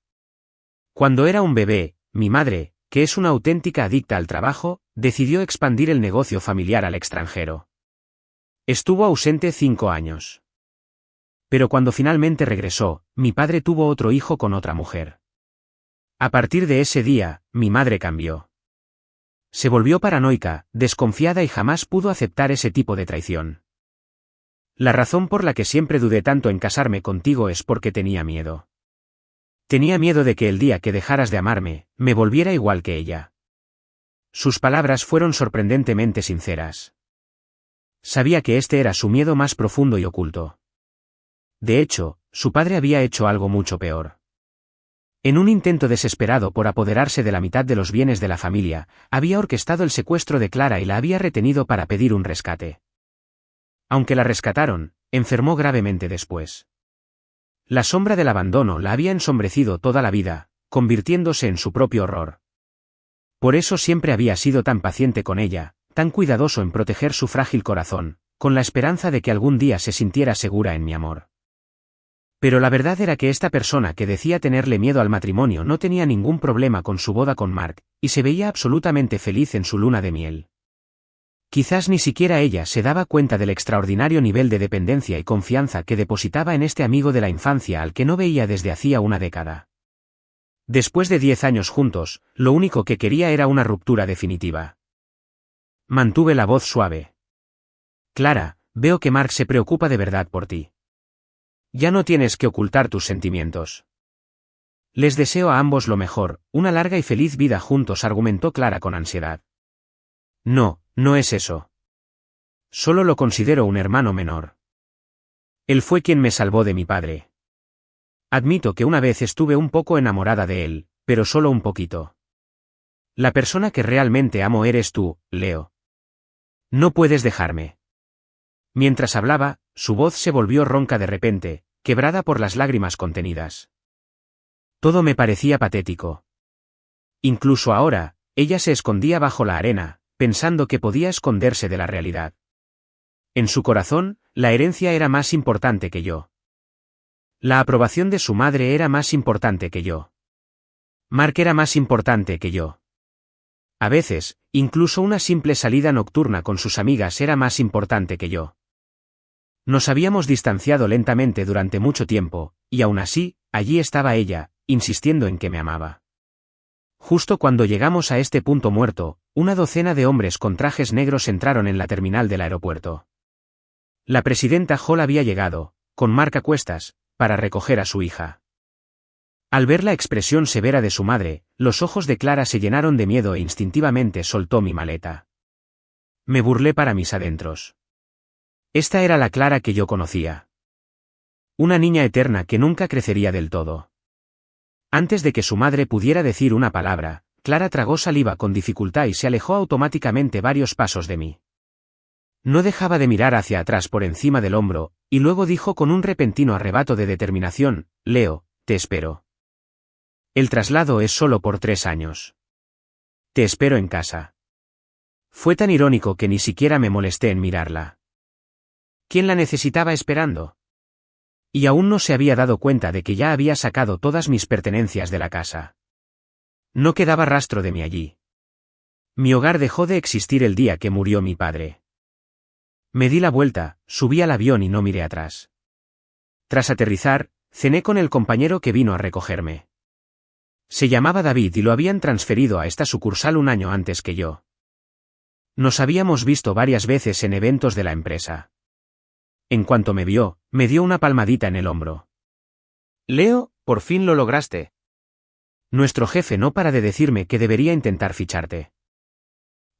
Cuando era un bebé, mi madre, que es una auténtica adicta al trabajo, decidió expandir el negocio familiar al extranjero. Estuvo ausente 5 años. Pero cuando finalmente regresó, mi padre tuvo otro hijo con otra mujer. A partir de ese día, mi madre cambió. Se volvió paranoica, desconfiada y jamás pudo aceptar ese tipo de traición. La razón por la que siempre dudé tanto en casarme contigo es porque tenía miedo. Tenía miedo de que el día que dejaras de amarme, me volviera igual que ella. Sus palabras fueron sorprendentemente sinceras. Sabía que este era su miedo más profundo y oculto. De hecho, su padre había hecho algo mucho peor. En un intento desesperado por apoderarse de la mitad de los bienes de la familia, había orquestado el secuestro de Clara y la había retenido para pedir un rescate. Aunque la rescataron, enfermó gravemente después. La sombra del abandono la había ensombrecido toda la vida, convirtiéndose en su propio horror. Por eso siempre había sido tan paciente con ella, tan cuidadoso en proteger su frágil corazón, con la esperanza de que algún día se sintiera segura en mi amor. Pero la verdad era que esta persona que decía tenerle miedo al matrimonio no tenía ningún problema con su boda con Mark, y se veía absolutamente feliz en su luna de miel. Quizás ni siquiera ella se daba cuenta del extraordinario nivel de dependencia y confianza que depositaba en este amigo de la infancia al que no veía desde hacía una década. Después de 10 años juntos, lo único que quería era una ruptura definitiva. Mantuve la voz suave. Clara, veo que Mark se preocupa de verdad por ti. Ya no tienes que ocultar tus sentimientos. Les deseo a ambos lo mejor, una larga y feliz vida juntos, argumentó Clara con ansiedad. No, no es eso. Solo lo considero un hermano menor. Él fue quien me salvó de mi padre. Admito que una vez estuve un poco enamorada de él, pero solo un poquito. La persona que realmente amo eres tú, Leo. No puedes dejarme. Mientras hablaba, su voz se volvió ronca de repente, quebrada por las lágrimas contenidas. Todo me parecía patético. Incluso ahora, ella se escondía bajo la arena, pensando que podía esconderse de la realidad. En su corazón, la herencia era más importante que yo. La aprobación de su madre era más importante que yo. Mark era más importante que yo. A veces, incluso una simple salida nocturna con sus amigas era más importante que yo. Nos habíamos distanciado lentamente durante mucho tiempo, y aún así, allí estaba ella, insistiendo en que me amaba. Justo cuando llegamos a este punto muerto, una docena de hombres con trajes negros entraron en la terminal del aeropuerto. La presidenta Hall había llegado, con Mark a cuestas, para recoger a su hija. Al ver la expresión severa de su madre, los ojos de Clara se llenaron de miedo e instintivamente soltó mi maleta. Me burlé para mis adentros. Esta era la Clara que yo conocía. Una niña eterna que nunca crecería del todo. Antes de que su madre pudiera decir una palabra, Clara tragó saliva con dificultad y se alejó automáticamente varios pasos de mí. No dejaba de mirar hacia atrás por encima del hombro, y luego dijo con un repentino arrebato de determinación, Leo, te espero. El traslado es solo por 3 años. Te espero en casa. Fue tan irónico que ni siquiera me molesté en mirarla. ¿Quién la necesitaba esperando? Y aún no se había dado cuenta de que ya había sacado todas mis pertenencias de la casa. No quedaba rastro de mí allí. Mi hogar dejó de existir el día que murió mi padre. Me di la vuelta, subí al avión y no miré atrás. Tras aterrizar, cené con el compañero que vino a recogerme. Se llamaba David y lo habían transferido a esta sucursal un año antes que yo. Nos habíamos visto varias veces en eventos de la empresa. En cuanto me vio, me dio una palmadita en el hombro. Leo, por fin lo lograste. Nuestro jefe no para de decirme que debería intentar ficharte.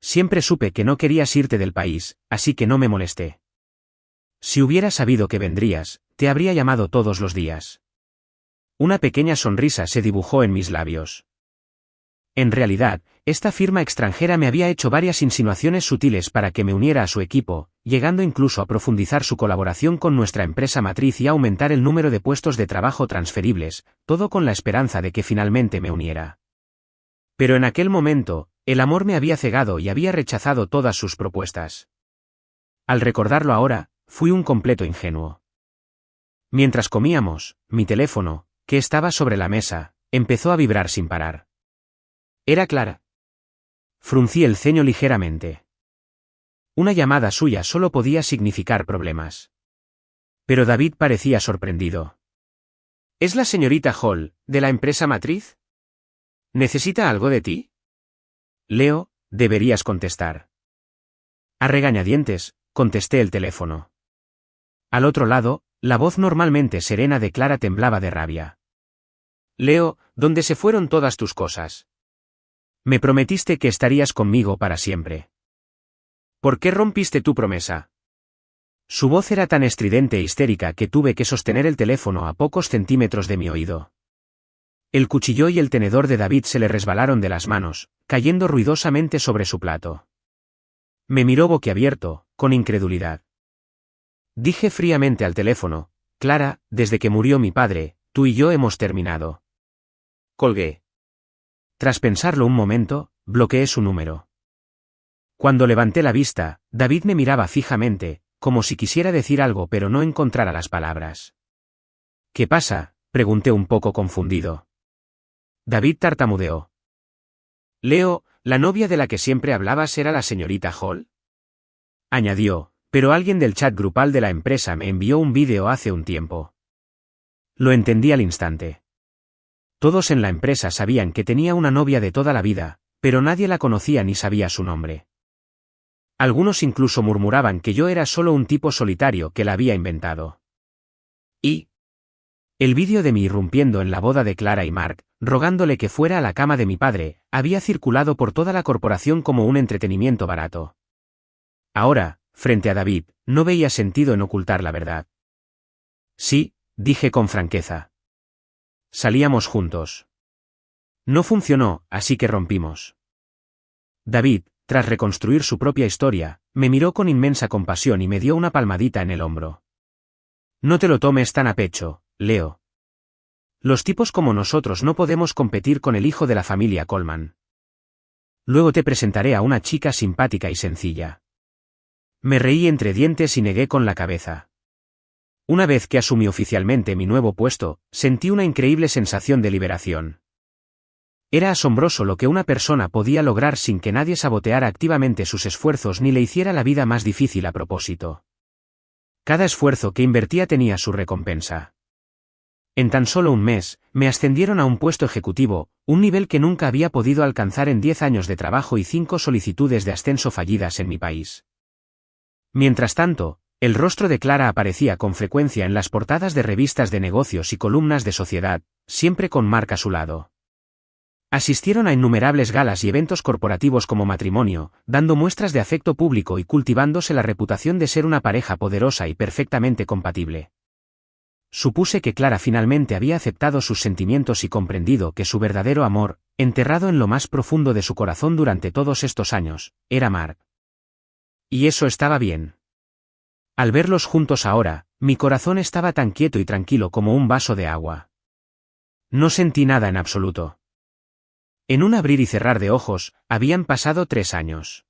Siempre supe que no querías irte del país, así que no me molesté. Si hubiera sabido que vendrías, te habría llamado todos los días. Una pequeña sonrisa se dibujó en mis labios. En realidad, esta firma extranjera me había hecho varias insinuaciones sutiles para que me uniera a su equipo, llegando incluso a profundizar su colaboración con nuestra empresa matriz y a aumentar el número de puestos de trabajo transferibles, todo con la esperanza de que finalmente me uniera. Pero en aquel momento, el amor me había cegado y había rechazado todas sus propuestas. Al recordarlo ahora, fui un completo ingenuo. Mientras comíamos, mi teléfono, que estaba sobre la mesa, empezó a vibrar sin parar. Era Clara. Fruncí el ceño ligeramente. Una llamada suya solo podía significar problemas. Pero David parecía sorprendido. ¿Es la señorita Hall, de la empresa matriz? ¿Necesita algo de ti? Leo, deberías contestar. A regañadientes, contesté el teléfono. Al otro lado, la voz normalmente serena de Clara temblaba de rabia. Leo, ¿dónde se fueron todas tus cosas? Me prometiste que estarías conmigo para siempre. ¿Por qué rompiste tu promesa? Su voz era tan estridente e histérica que tuve que sostener el teléfono a pocos centímetros de mi oído. El cuchillo y el tenedor de David se le resbalaron de las manos, cayendo ruidosamente sobre su plato. Me miró boquiabierto, con incredulidad. Dije fríamente al teléfono, Clara, desde que murió mi padre, tú y yo hemos terminado. Colgué. Tras pensarlo un momento, bloqueé su número. Cuando levanté la vista, David me miraba fijamente, como si quisiera decir algo pero no encontrara las palabras. ¿Qué pasa?, pregunté un poco confundido. David tartamudeó. Leo, ¿la novia de la que siempre hablabas era la señorita Hall? Añadió, pero alguien del chat grupal de la empresa me envió un vídeo hace un tiempo. Lo entendí al instante. Todos en la empresa sabían que tenía una novia de toda la vida, pero nadie la conocía ni sabía su nombre. Algunos incluso murmuraban que yo era solo un tipo solitario que la había inventado. Y el vídeo de mí irrumpiendo en la boda de Clara y Mark, rogándole que fuera a la cama de mi padre, había circulado por toda la corporación como un entretenimiento barato. Ahora, frente a David, no veía sentido en ocultar la verdad. Sí, dije con franqueza. Salíamos juntos. No funcionó, así que rompimos. David, tras reconstruir su propia historia, me miró con inmensa compasión y me dio una palmadita en el hombro. No te lo tomes tan a pecho, Leo. Los tipos como nosotros no podemos competir con el hijo de la familia Coleman. Luego te presentaré a una chica simpática y sencilla. Me reí entre dientes y negué con la cabeza. Una vez que asumí oficialmente mi nuevo puesto, sentí una increíble sensación de liberación. Era asombroso lo que una persona podía lograr sin que nadie saboteara activamente sus esfuerzos ni le hiciera la vida más difícil a propósito. Cada esfuerzo que invertía tenía su recompensa. En tan solo un mes, me ascendieron a un puesto ejecutivo, un nivel que nunca había podido alcanzar en 10 años de trabajo y 5 solicitudes de ascenso fallidas en mi país. Mientras tanto, el rostro de Clara aparecía con frecuencia en las portadas de revistas de negocios y columnas de sociedad, siempre con Mark a su lado. Asistieron a innumerables galas y eventos corporativos como matrimonio, dando muestras de afecto público y cultivándose la reputación de ser una pareja poderosa y perfectamente compatible. Supuse que Clara finalmente había aceptado sus sentimientos y comprendido que su verdadero amor, enterrado en lo más profundo de su corazón durante todos estos años, era Mark. Y eso estaba bien. Al verlos juntos ahora, mi corazón estaba tan quieto y tranquilo como un vaso de agua. No sentí nada en absoluto. En un abrir y cerrar de ojos, habían pasado 3 años.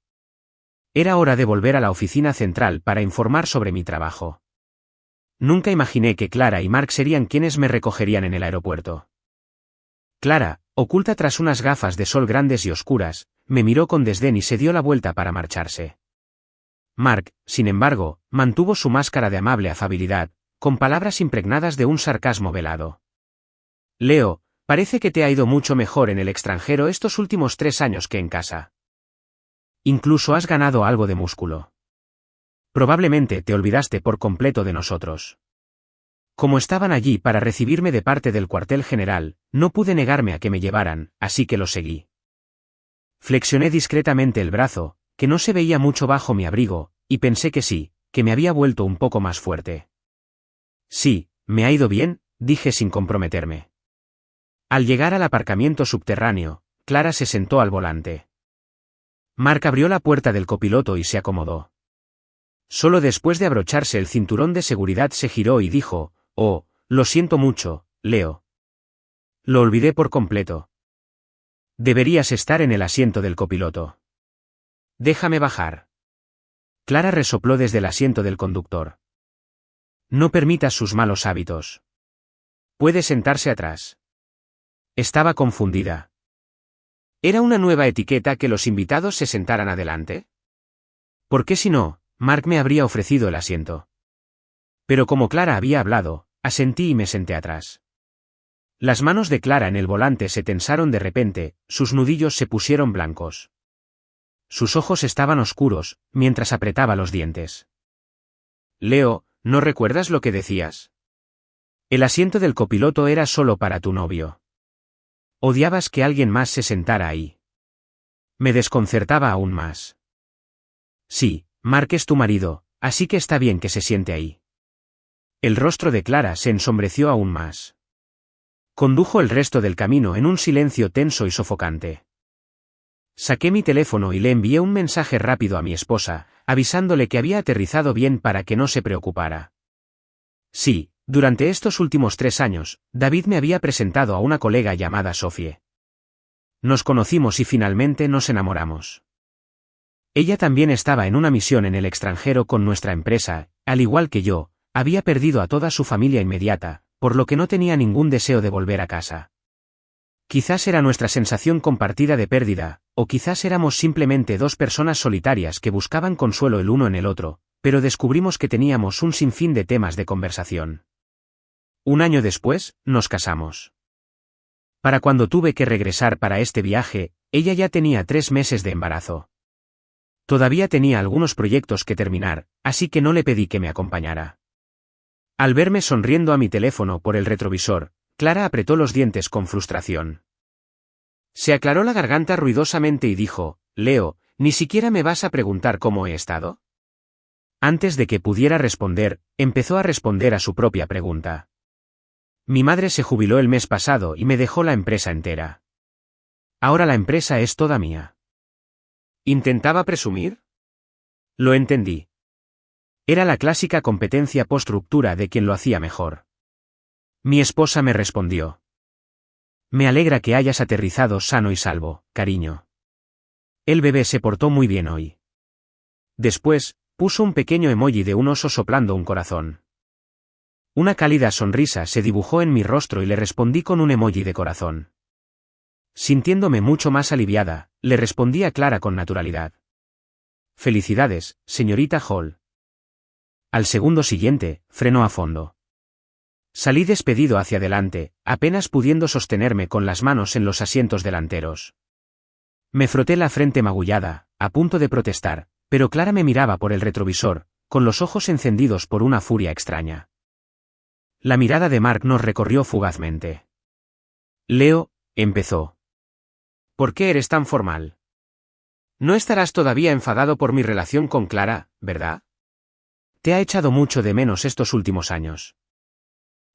Era hora de volver a la oficina central para informar sobre mi trabajo. Nunca imaginé que Clara y Mark serían quienes me recogerían en el aeropuerto. Clara, oculta tras unas gafas de sol grandes y oscuras, me miró con desdén y se dio la vuelta para marcharse. Mark, sin embargo, mantuvo su máscara de amable afabilidad, con palabras impregnadas de un sarcasmo velado. Leo, parece que te ha ido mucho mejor en el extranjero estos últimos 3 años que en casa. Incluso has ganado algo de músculo. Probablemente te olvidaste por completo de nosotros. Como estaban allí para recibirme de parte del cuartel general, no pude negarme a que me llevaran, así que los seguí. Flexioné discretamente el brazo, que no se veía mucho bajo mi abrigo, y pensé que sí, que me había vuelto un poco más fuerte. Sí, me ha ido bien, dije sin comprometerme. Al llegar al aparcamiento subterráneo, Clara se sentó al volante. Mark abrió la puerta del copiloto y se acomodó. Solo después de abrocharse el cinturón de seguridad se giró y dijo: «Oh, lo siento mucho, Leo. Lo olvidé por completo. Deberías estar en el asiento del copiloto. Déjame bajar». Clara resopló desde el asiento del conductor. «No permitas sus malos hábitos. Puede sentarse atrás». Estaba confundida. ¿Era una nueva etiqueta que los invitados se sentaran adelante? ¿Por qué si no, Mark me habría ofrecido el asiento? Pero como Clara había hablado, asentí y me senté atrás. Las manos de Clara en el volante se tensaron de repente, sus nudillos se pusieron blancos. Sus ojos estaban oscuros, mientras apretaba los dientes. «Leo, ¿no recuerdas lo que decías? El asiento del copiloto era solo para tu novio. Odiabas que alguien más se sentara ahí». Me desconcertaba aún más. «Sí, Mark es tu marido, así que está bien que se siente ahí». El rostro de Clara se ensombreció aún más. Condujo el resto del camino en un silencio tenso y sofocante. Saqué mi teléfono y le envié un mensaje rápido a mi esposa, avisándole que había aterrizado bien para que no se preocupara. Sí, durante estos últimos 3 años, David me había presentado a una colega llamada Sophie. Nos conocimos y finalmente nos enamoramos. Ella también estaba en una misión en el extranjero con nuestra empresa, al igual que yo, había perdido a toda su familia inmediata, por lo que no tenía ningún deseo de volver a casa. Quizás era nuestra sensación compartida de pérdida, o quizás éramos simplemente 2 personas solitarias que buscaban consuelo el uno en el otro, pero descubrimos que teníamos un sinfín de temas de conversación. 1 año después, nos casamos. Para cuando tuve que regresar para este viaje, ella ya tenía 3 meses de embarazo. Todavía tenía algunos proyectos que terminar, así que no le pedí que me acompañara. Al verme sonriendo a mi teléfono por el retrovisor, Clara apretó los dientes con frustración. Se aclaró la garganta ruidosamente y dijo: «Leo, ¿ni siquiera me vas a preguntar cómo he estado?». Antes de que pudiera responder, empezó a responder a su propia pregunta. «Mi madre se jubiló el mes pasado y me dejó la empresa entera. Ahora la empresa es toda mía». ¿Intentaba presumir? Lo entendí. Era la clásica competencia post-ruptura de quien lo hacía mejor. Mi esposa me respondió: «Me alegra que hayas aterrizado sano y salvo, cariño. El bebé se portó muy bien hoy». Después, puso un pequeño emoji de un oso soplando un corazón. Una cálida sonrisa se dibujó en mi rostro y le respondí con un emoji de corazón. Sintiéndome mucho más aliviada, le respondí a Clara con naturalidad: «Felicidades, señorita Hall». Al segundo siguiente, frenó a fondo. Salí despedido hacia adelante, apenas pudiendo sostenerme con las manos en los asientos delanteros. Me froté la frente magullada, a punto de protestar, pero Clara me miraba por el retrovisor, con los ojos encendidos por una furia extraña. La mirada de Mark nos recorrió fugazmente. «Leo», empezó. «¿Por qué eres tan formal? No estarás todavía enfadado por mi relación con Clara, ¿verdad? Te ha echado mucho de menos estos últimos años».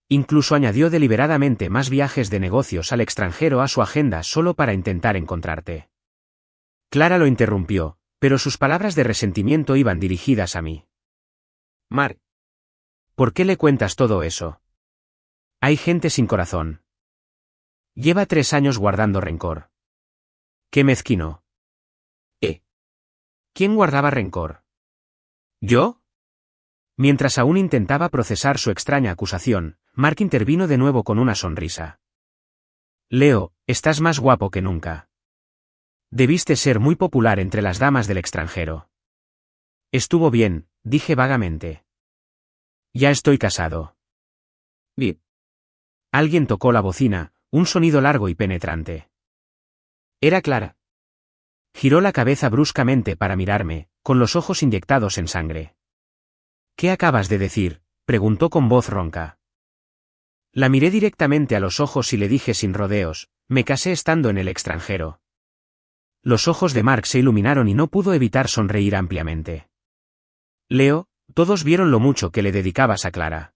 Incluso añadió deliberadamente más viajes de negocios al extranjero a su agenda solo para intentar encontrarte. Clara lo interrumpió, pero sus palabras de resentimiento iban dirigidas a mí. «Mark, ¿por qué le cuentas todo eso? Hay gente sin corazón. Lleva 3 años guardando rencor». «Qué mezquino». ¿Quién guardaba rencor? ¿Yo? Mientras aún intentaba procesar su extraña acusación, Mark intervino de nuevo con una sonrisa. «Leo, estás más guapo que nunca. Debiste ser muy popular entre las damas del extranjero. Estuvo bien, dije vagamente. Ya estoy casado. Bip. Alguien tocó la bocina, un sonido largo y penetrante. Era Clara. Giró la cabeza bruscamente para mirarme, con los ojos inyectados en sangre. ¿Qué acabas de decir?, preguntó con voz ronca. La miré directamente a los ojos y le dije sin rodeos, me casé estando en el extranjero. Los ojos de Mark se iluminaron y no pudo evitar sonreír ampliamente. Leo, todos vieron lo mucho que le dedicabas a Clara.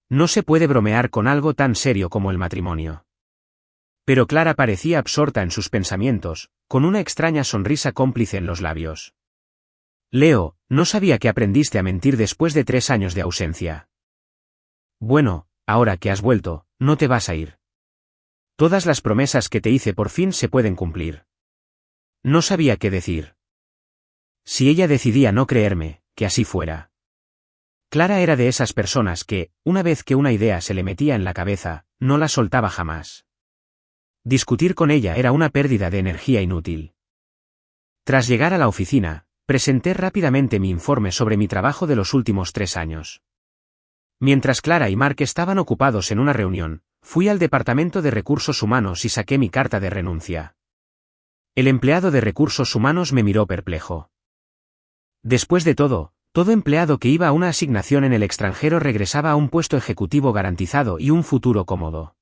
No se puede bromear con algo tan serio como el matrimonio. Pero Clara parecía absorta en sus pensamientos, con una extraña sonrisa cómplice en los labios. Leo, no sabía que aprendiste a mentir después de 3 años de ausencia. Bueno, ahora que has vuelto, no te vas a ir. Todas las promesas que te hice por fin se pueden cumplir. No sabía qué decir. Si ella decidía no creerme, que así fuera. Clara era de esas personas que, una vez que una idea se le metía en la cabeza, no la soltaba jamás. Discutir con ella era una pérdida de energía inútil. Tras llegar a la oficina, presenté rápidamente mi informe sobre mi trabajo de los últimos 3 años. Mientras Clara y Mark estaban ocupados en una reunión, fui al departamento de recursos humanos y saqué mi carta de renuncia. El empleado de recursos humanos me miró perplejo. Después de todo empleado que iba a una asignación en el extranjero regresaba a un puesto ejecutivo garantizado y un futuro cómodo.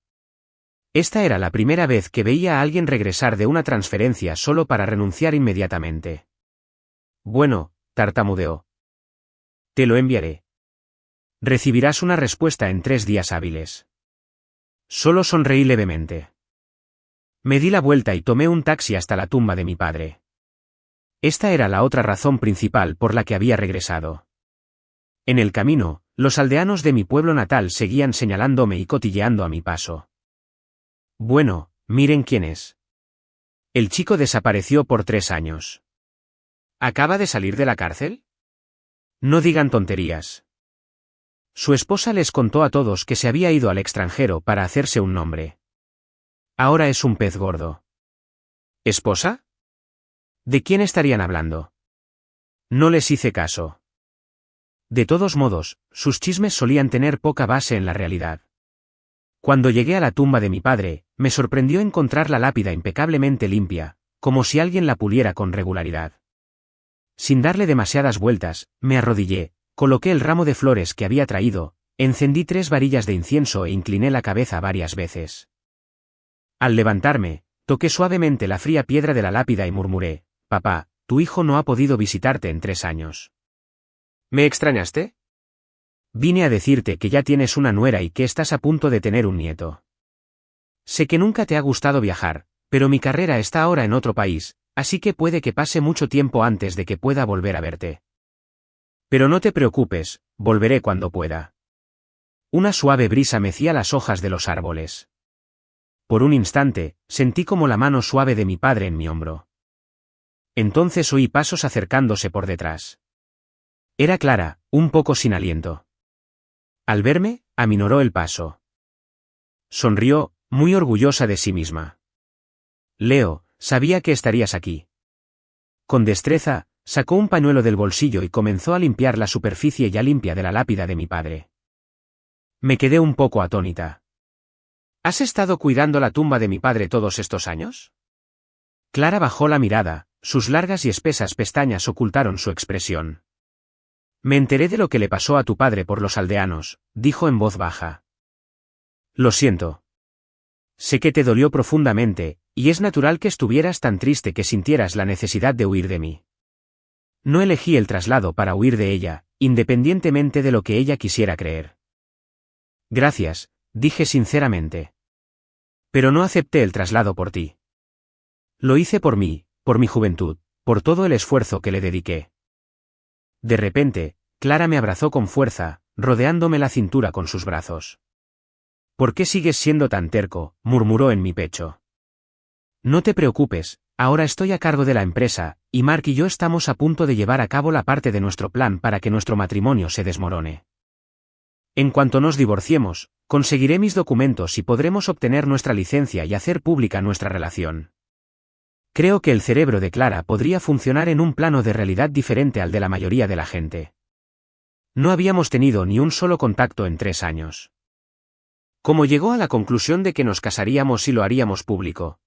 Esta era la primera vez que veía a alguien regresar de una transferencia solo para renunciar inmediatamente. Bueno, tartamudeó. Te lo enviaré. Recibirás una respuesta en 3 días hábiles. Solo sonreí levemente. Me di la vuelta y tomé un taxi hasta la tumba de mi padre. Esta era la otra razón principal por la que había regresado. En el camino, los aldeanos de mi pueblo natal seguían señalándome y cotilleando a mi paso. Bueno, miren quién es. El chico desapareció por 3 años. ¿Acaba de salir de la cárcel? No digan tonterías. Su esposa les contó a todos que se había ido al extranjero para hacerse un nombre. Ahora es un pez gordo. ¿Esposa? ¿De quién estarían hablando? No les hice caso. De todos modos, sus chismes solían tener poca base en la realidad. Cuando llegué a la tumba de mi padre, me sorprendió encontrar la lápida impecablemente limpia, como si alguien la puliera con regularidad. Sin darle demasiadas vueltas, me arrodillé, coloqué el ramo de flores que había traído, encendí 3 varillas de incienso e incliné la cabeza varias veces. Al levantarme, toqué suavemente la fría piedra de la lápida y murmuré, «Papá, tu hijo no ha podido visitarte en 3 años». ¿Me extrañaste? Vine a decirte que ya tienes una nuera y que estás a punto de tener un nieto. Sé que nunca te ha gustado viajar, pero mi carrera está ahora en otro país, así que puede que pase mucho tiempo antes de que pueda volver a verte. Pero no te preocupes, volveré cuando pueda. Una suave brisa mecía las hojas de los árboles. Por un instante, sentí como la mano suave de mi padre en mi hombro. Entonces oí pasos acercándose por detrás. Era Clara, un poco sin aliento. Al verme, aminoró el paso. Sonrió, muy orgullosa de sí misma. Leo, sabía que estarías aquí. Con destreza, sacó un pañuelo del bolsillo y comenzó a limpiar la superficie ya limpia de la lápida de mi padre. Me quedé un poco atónita. ¿Has estado cuidando la tumba de mi padre todos estos años? Clara bajó la mirada, sus largas y espesas pestañas ocultaron su expresión. Me enteré de lo que le pasó a tu padre por los aldeanos, dijo en voz baja. Lo siento. Sé que te dolió profundamente, y es natural que estuvieras tan triste que sintieras la necesidad de huir de mí. No elegí el traslado para huir de ella, independientemente de lo que ella quisiera creer. Gracias, dije sinceramente. Pero no acepté el traslado por ti. Lo hice por mí, por mi juventud, por todo el esfuerzo que le dediqué. De repente, Clara me abrazó con fuerza, rodeándome la cintura con sus brazos. ¿Por qué sigues siendo tan terco?, murmuró en mi pecho. No te preocupes, ahora estoy a cargo de la empresa, y Mark y yo estamos a punto de llevar a cabo la parte de nuestro plan para que nuestro matrimonio se desmorone. En cuanto nos divorciemos, conseguiré mis documentos y podremos obtener nuestra licencia y hacer pública nuestra relación. Creo que el cerebro de Clara podría funcionar en un plano de realidad diferente al de la mayoría de la gente. No habíamos tenido ni un solo contacto en 3 años. ¿Cómo llegó a la conclusión de que nos casaríamos y lo haríamos público?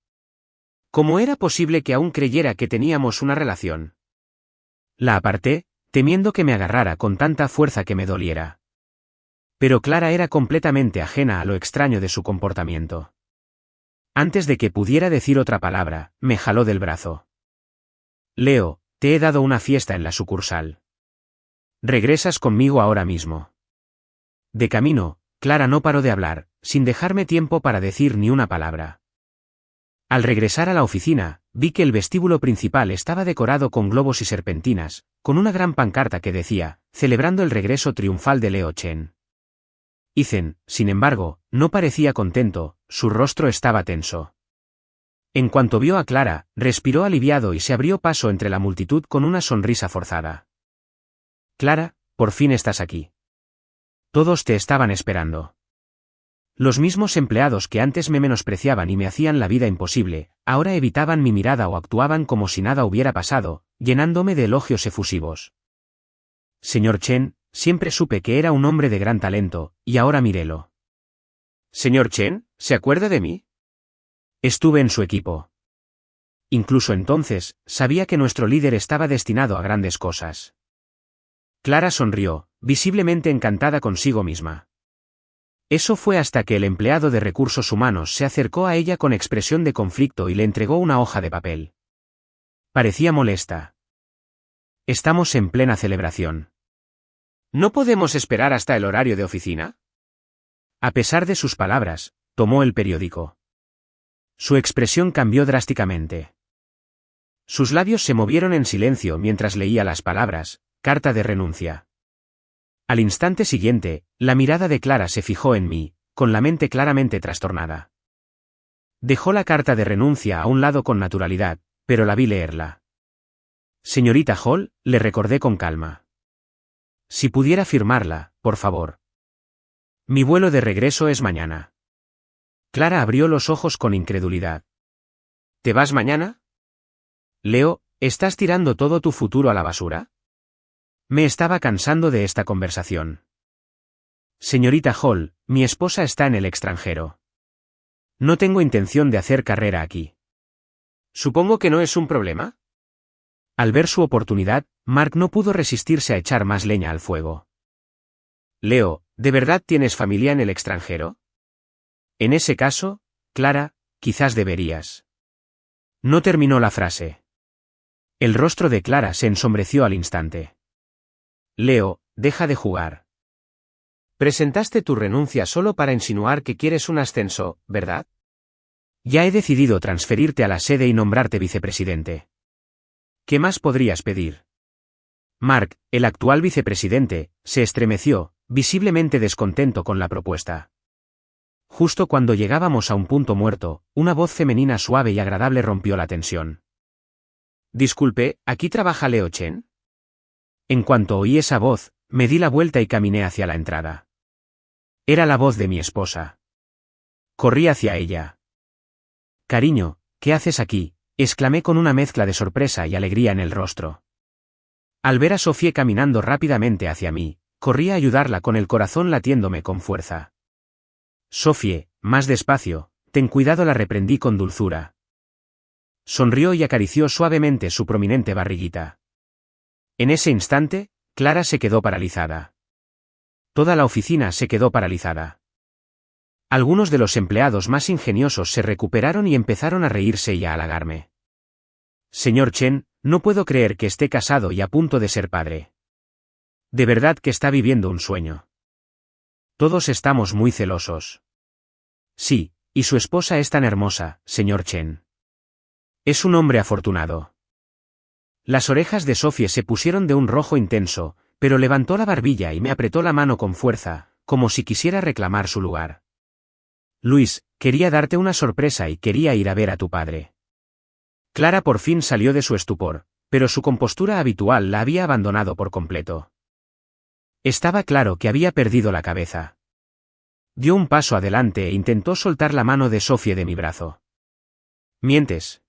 ¿Cómo era posible que aún creyera que teníamos una relación? La aparté, temiendo que me agarrara con tanta fuerza que me doliera. Pero Clara era completamente ajena a lo extraño de su comportamiento. Antes de que pudiera decir otra palabra, me jaló del brazo. Leo, te he dado una fiesta en la sucursal. Regresas conmigo ahora mismo. De camino, Clara no paró de hablar, sin dejarme tiempo para decir ni una palabra. Al regresar a la oficina, vi que el vestíbulo principal estaba decorado con globos y serpentinas, con una gran pancarta que decía, celebrando el regreso triunfal de Leo Chen. Ethan, sin embargo, no parecía contento, su rostro estaba tenso. En cuanto vio a Clara, respiró aliviado y se abrió paso entre la multitud con una sonrisa forzada. Clara, por fin estás aquí. Todos te estaban esperando. Los mismos empleados que antes me menospreciaban y me hacían la vida imposible, ahora evitaban mi mirada o actuaban como si nada hubiera pasado, llenándome de elogios efusivos. Señor Chen, siempre supe que era un hombre de gran talento, y ahora mírelo. Señor Chen, ¿se acuerda de mí? Estuve en su equipo. Incluso entonces, sabía que nuestro líder estaba destinado a grandes cosas. Clara sonrió, visiblemente encantada consigo misma. Eso fue hasta que el empleado de recursos humanos se acercó a ella con expresión de conflicto y le entregó una hoja de papel. Parecía molesta. Estamos en plena celebración. ¿No podemos esperar hasta el horario de oficina? A pesar de sus palabras, tomó el periódico. Su expresión cambió drásticamente. Sus labios se movieron en silencio mientras leía las palabras, carta de renuncia. Al instante siguiente, la mirada de Clara se fijó en mí, con la mente claramente trastornada. Dejó la carta de renuncia a un lado con naturalidad, pero la vi leerla. Señorita Hall, le recordé con calma. Si pudiera firmarla, por favor. Mi vuelo de regreso es mañana. Clara abrió los ojos con incredulidad. ¿Te vas mañana? Leo, ¿estás tirando todo tu futuro a la basura? Me estaba cansando de esta conversación. Señorita Hall, mi esposa está en el extranjero. No tengo intención de hacer carrera aquí. Supongo que no es un problema. Al ver su oportunidad, Mark no pudo resistirse a echar más leña al fuego. Leo, ¿de verdad tienes familia en el extranjero? En ese caso, Clara, quizás deberías. No terminó la frase. El rostro de Clara se ensombreció al instante. Leo, deja de jugar. Presentaste tu renuncia solo para insinuar que quieres un ascenso, ¿verdad? Ya he decidido transferirte a la sede y nombrarte vicepresidente. ¿Qué más podrías pedir? Mark, el actual vicepresidente, se estremeció, visiblemente descontento con la propuesta. Justo cuando llegábamos a un punto muerto, una voz femenina suave y agradable rompió la tensión. Disculpe, ¿aquí trabaja Leo Chen? En cuanto oí esa voz, me di la vuelta y caminé hacia la entrada. Era la voz de mi esposa. Corrí hacia ella. Cariño, ¿qué haces aquí?, exclamé con una mezcla de sorpresa y alegría en el rostro. Al ver a Sophie caminando rápidamente hacia mí, corrí a ayudarla con el corazón latiéndome con fuerza. Sophie, más despacio, ten cuidado, la reprendí con dulzura. Sonrió y acarició suavemente su prominente barriguita. En ese instante, Clara se quedó paralizada. Toda la oficina se quedó paralizada. Algunos de los empleados más ingeniosos se recuperaron y empezaron a reírse y a halagarme. Señor Chen, no puedo creer que esté casado y a punto de ser padre. De verdad que está viviendo un sueño. Todos estamos muy celosos. Sí, y su esposa es tan hermosa, señor Chen. Es un hombre afortunado. Las orejas de Sophie se pusieron de un rojo intenso, pero levantó la barbilla y me apretó la mano con fuerza, como si quisiera reclamar su lugar. Luis, quería darte una sorpresa y quería ir a ver a tu padre. Clara por fin salió de su estupor, pero su compostura habitual la había abandonado por completo. Estaba claro que había perdido la cabeza. Dio un paso adelante e intentó soltar la mano de Sophie de mi brazo. Mientes.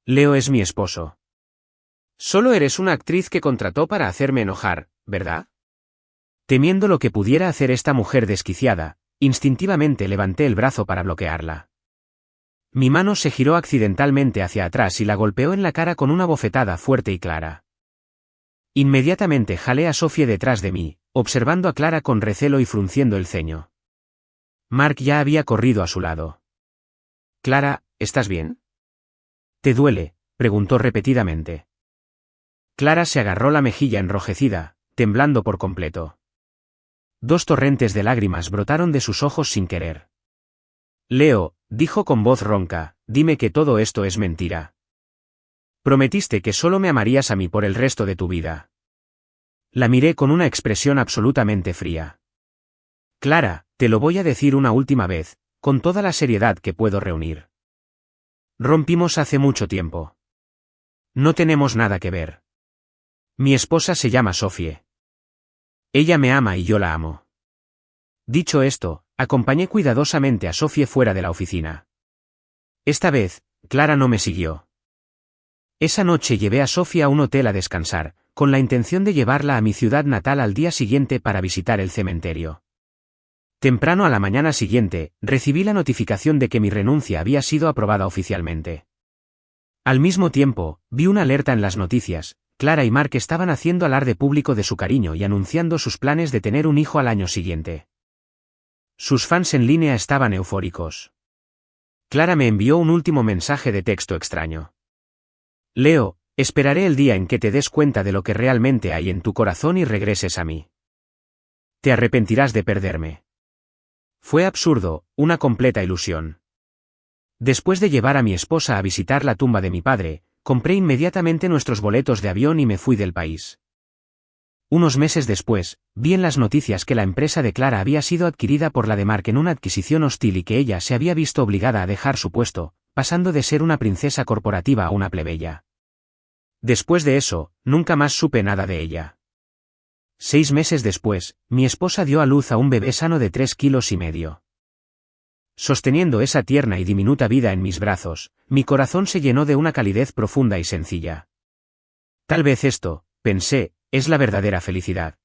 Leo es mi esposo. Solo eres una actriz que contrató para hacerme enojar, ¿verdad? Temiendo lo que pudiera hacer esta mujer desquiciada, instintivamente levanté el brazo para bloquearla. Mi mano se giró accidentalmente hacia atrás y la golpeó en la cara con una bofetada fuerte y clara. Inmediatamente jalé a Sophie detrás de mí, observando a Clara con recelo y frunciendo el ceño. Mark ya había corrido a su lado. «Clara, ¿estás bien?» «¿Te duele?», preguntó repetidamente. Clara se agarró la mejilla enrojecida, temblando por completo. Dos torrentes de lágrimas brotaron de sus ojos sin querer. «Leo», dijo con voz ronca, «dime que todo esto es mentira. Prometiste que solo me amarías a mí por el resto de tu vida». La miré con una expresión absolutamente fría. «Clara, te lo voy a decir una última vez, con toda la seriedad que puedo reunir. Rompimos hace mucho tiempo. No tenemos nada que ver. Mi esposa se llama Sophie. Ella me ama y yo la amo». Dicho esto, acompañé cuidadosamente a Sophie fuera de la oficina. Esta vez, Clara no me siguió. Esa noche llevé a Sophie a un hotel a descansar, con la intención de llevarla a mi ciudad natal al día siguiente para visitar el cementerio. Temprano a la mañana siguiente, recibí la notificación de que mi renuncia había sido aprobada oficialmente. Al mismo tiempo, vi una alerta en las noticias. Clara y Mark estaban haciendo alarde público de su cariño y anunciando sus planes de tener un hijo al año siguiente. Sus fans en línea estaban eufóricos. Clara me envió un último mensaje de texto extraño. «Leo, esperaré el día en que te des cuenta de lo que realmente hay en tu corazón y regreses a mí. Te arrepentirás de perderme». Fue absurdo, una completa ilusión. Después de llevar a mi esposa a visitar la tumba de mi padre, compré inmediatamente nuestros boletos de avión y me fui del país. Unos meses después, vi en las noticias que la empresa de Clara había sido adquirida por la de Mark en una adquisición hostil y que ella se había visto obligada a dejar su puesto, pasando de ser una princesa corporativa a una plebeya. Después de eso, nunca más supe nada de ella. 6 meses después, mi esposa dio a luz a un bebé sano de 3,5 kilos. Sosteniendo esa tierna y diminuta vida en mis brazos, mi corazón se llenó de una calidez profunda y sencilla. Tal vez esto, pensé, es la verdadera felicidad.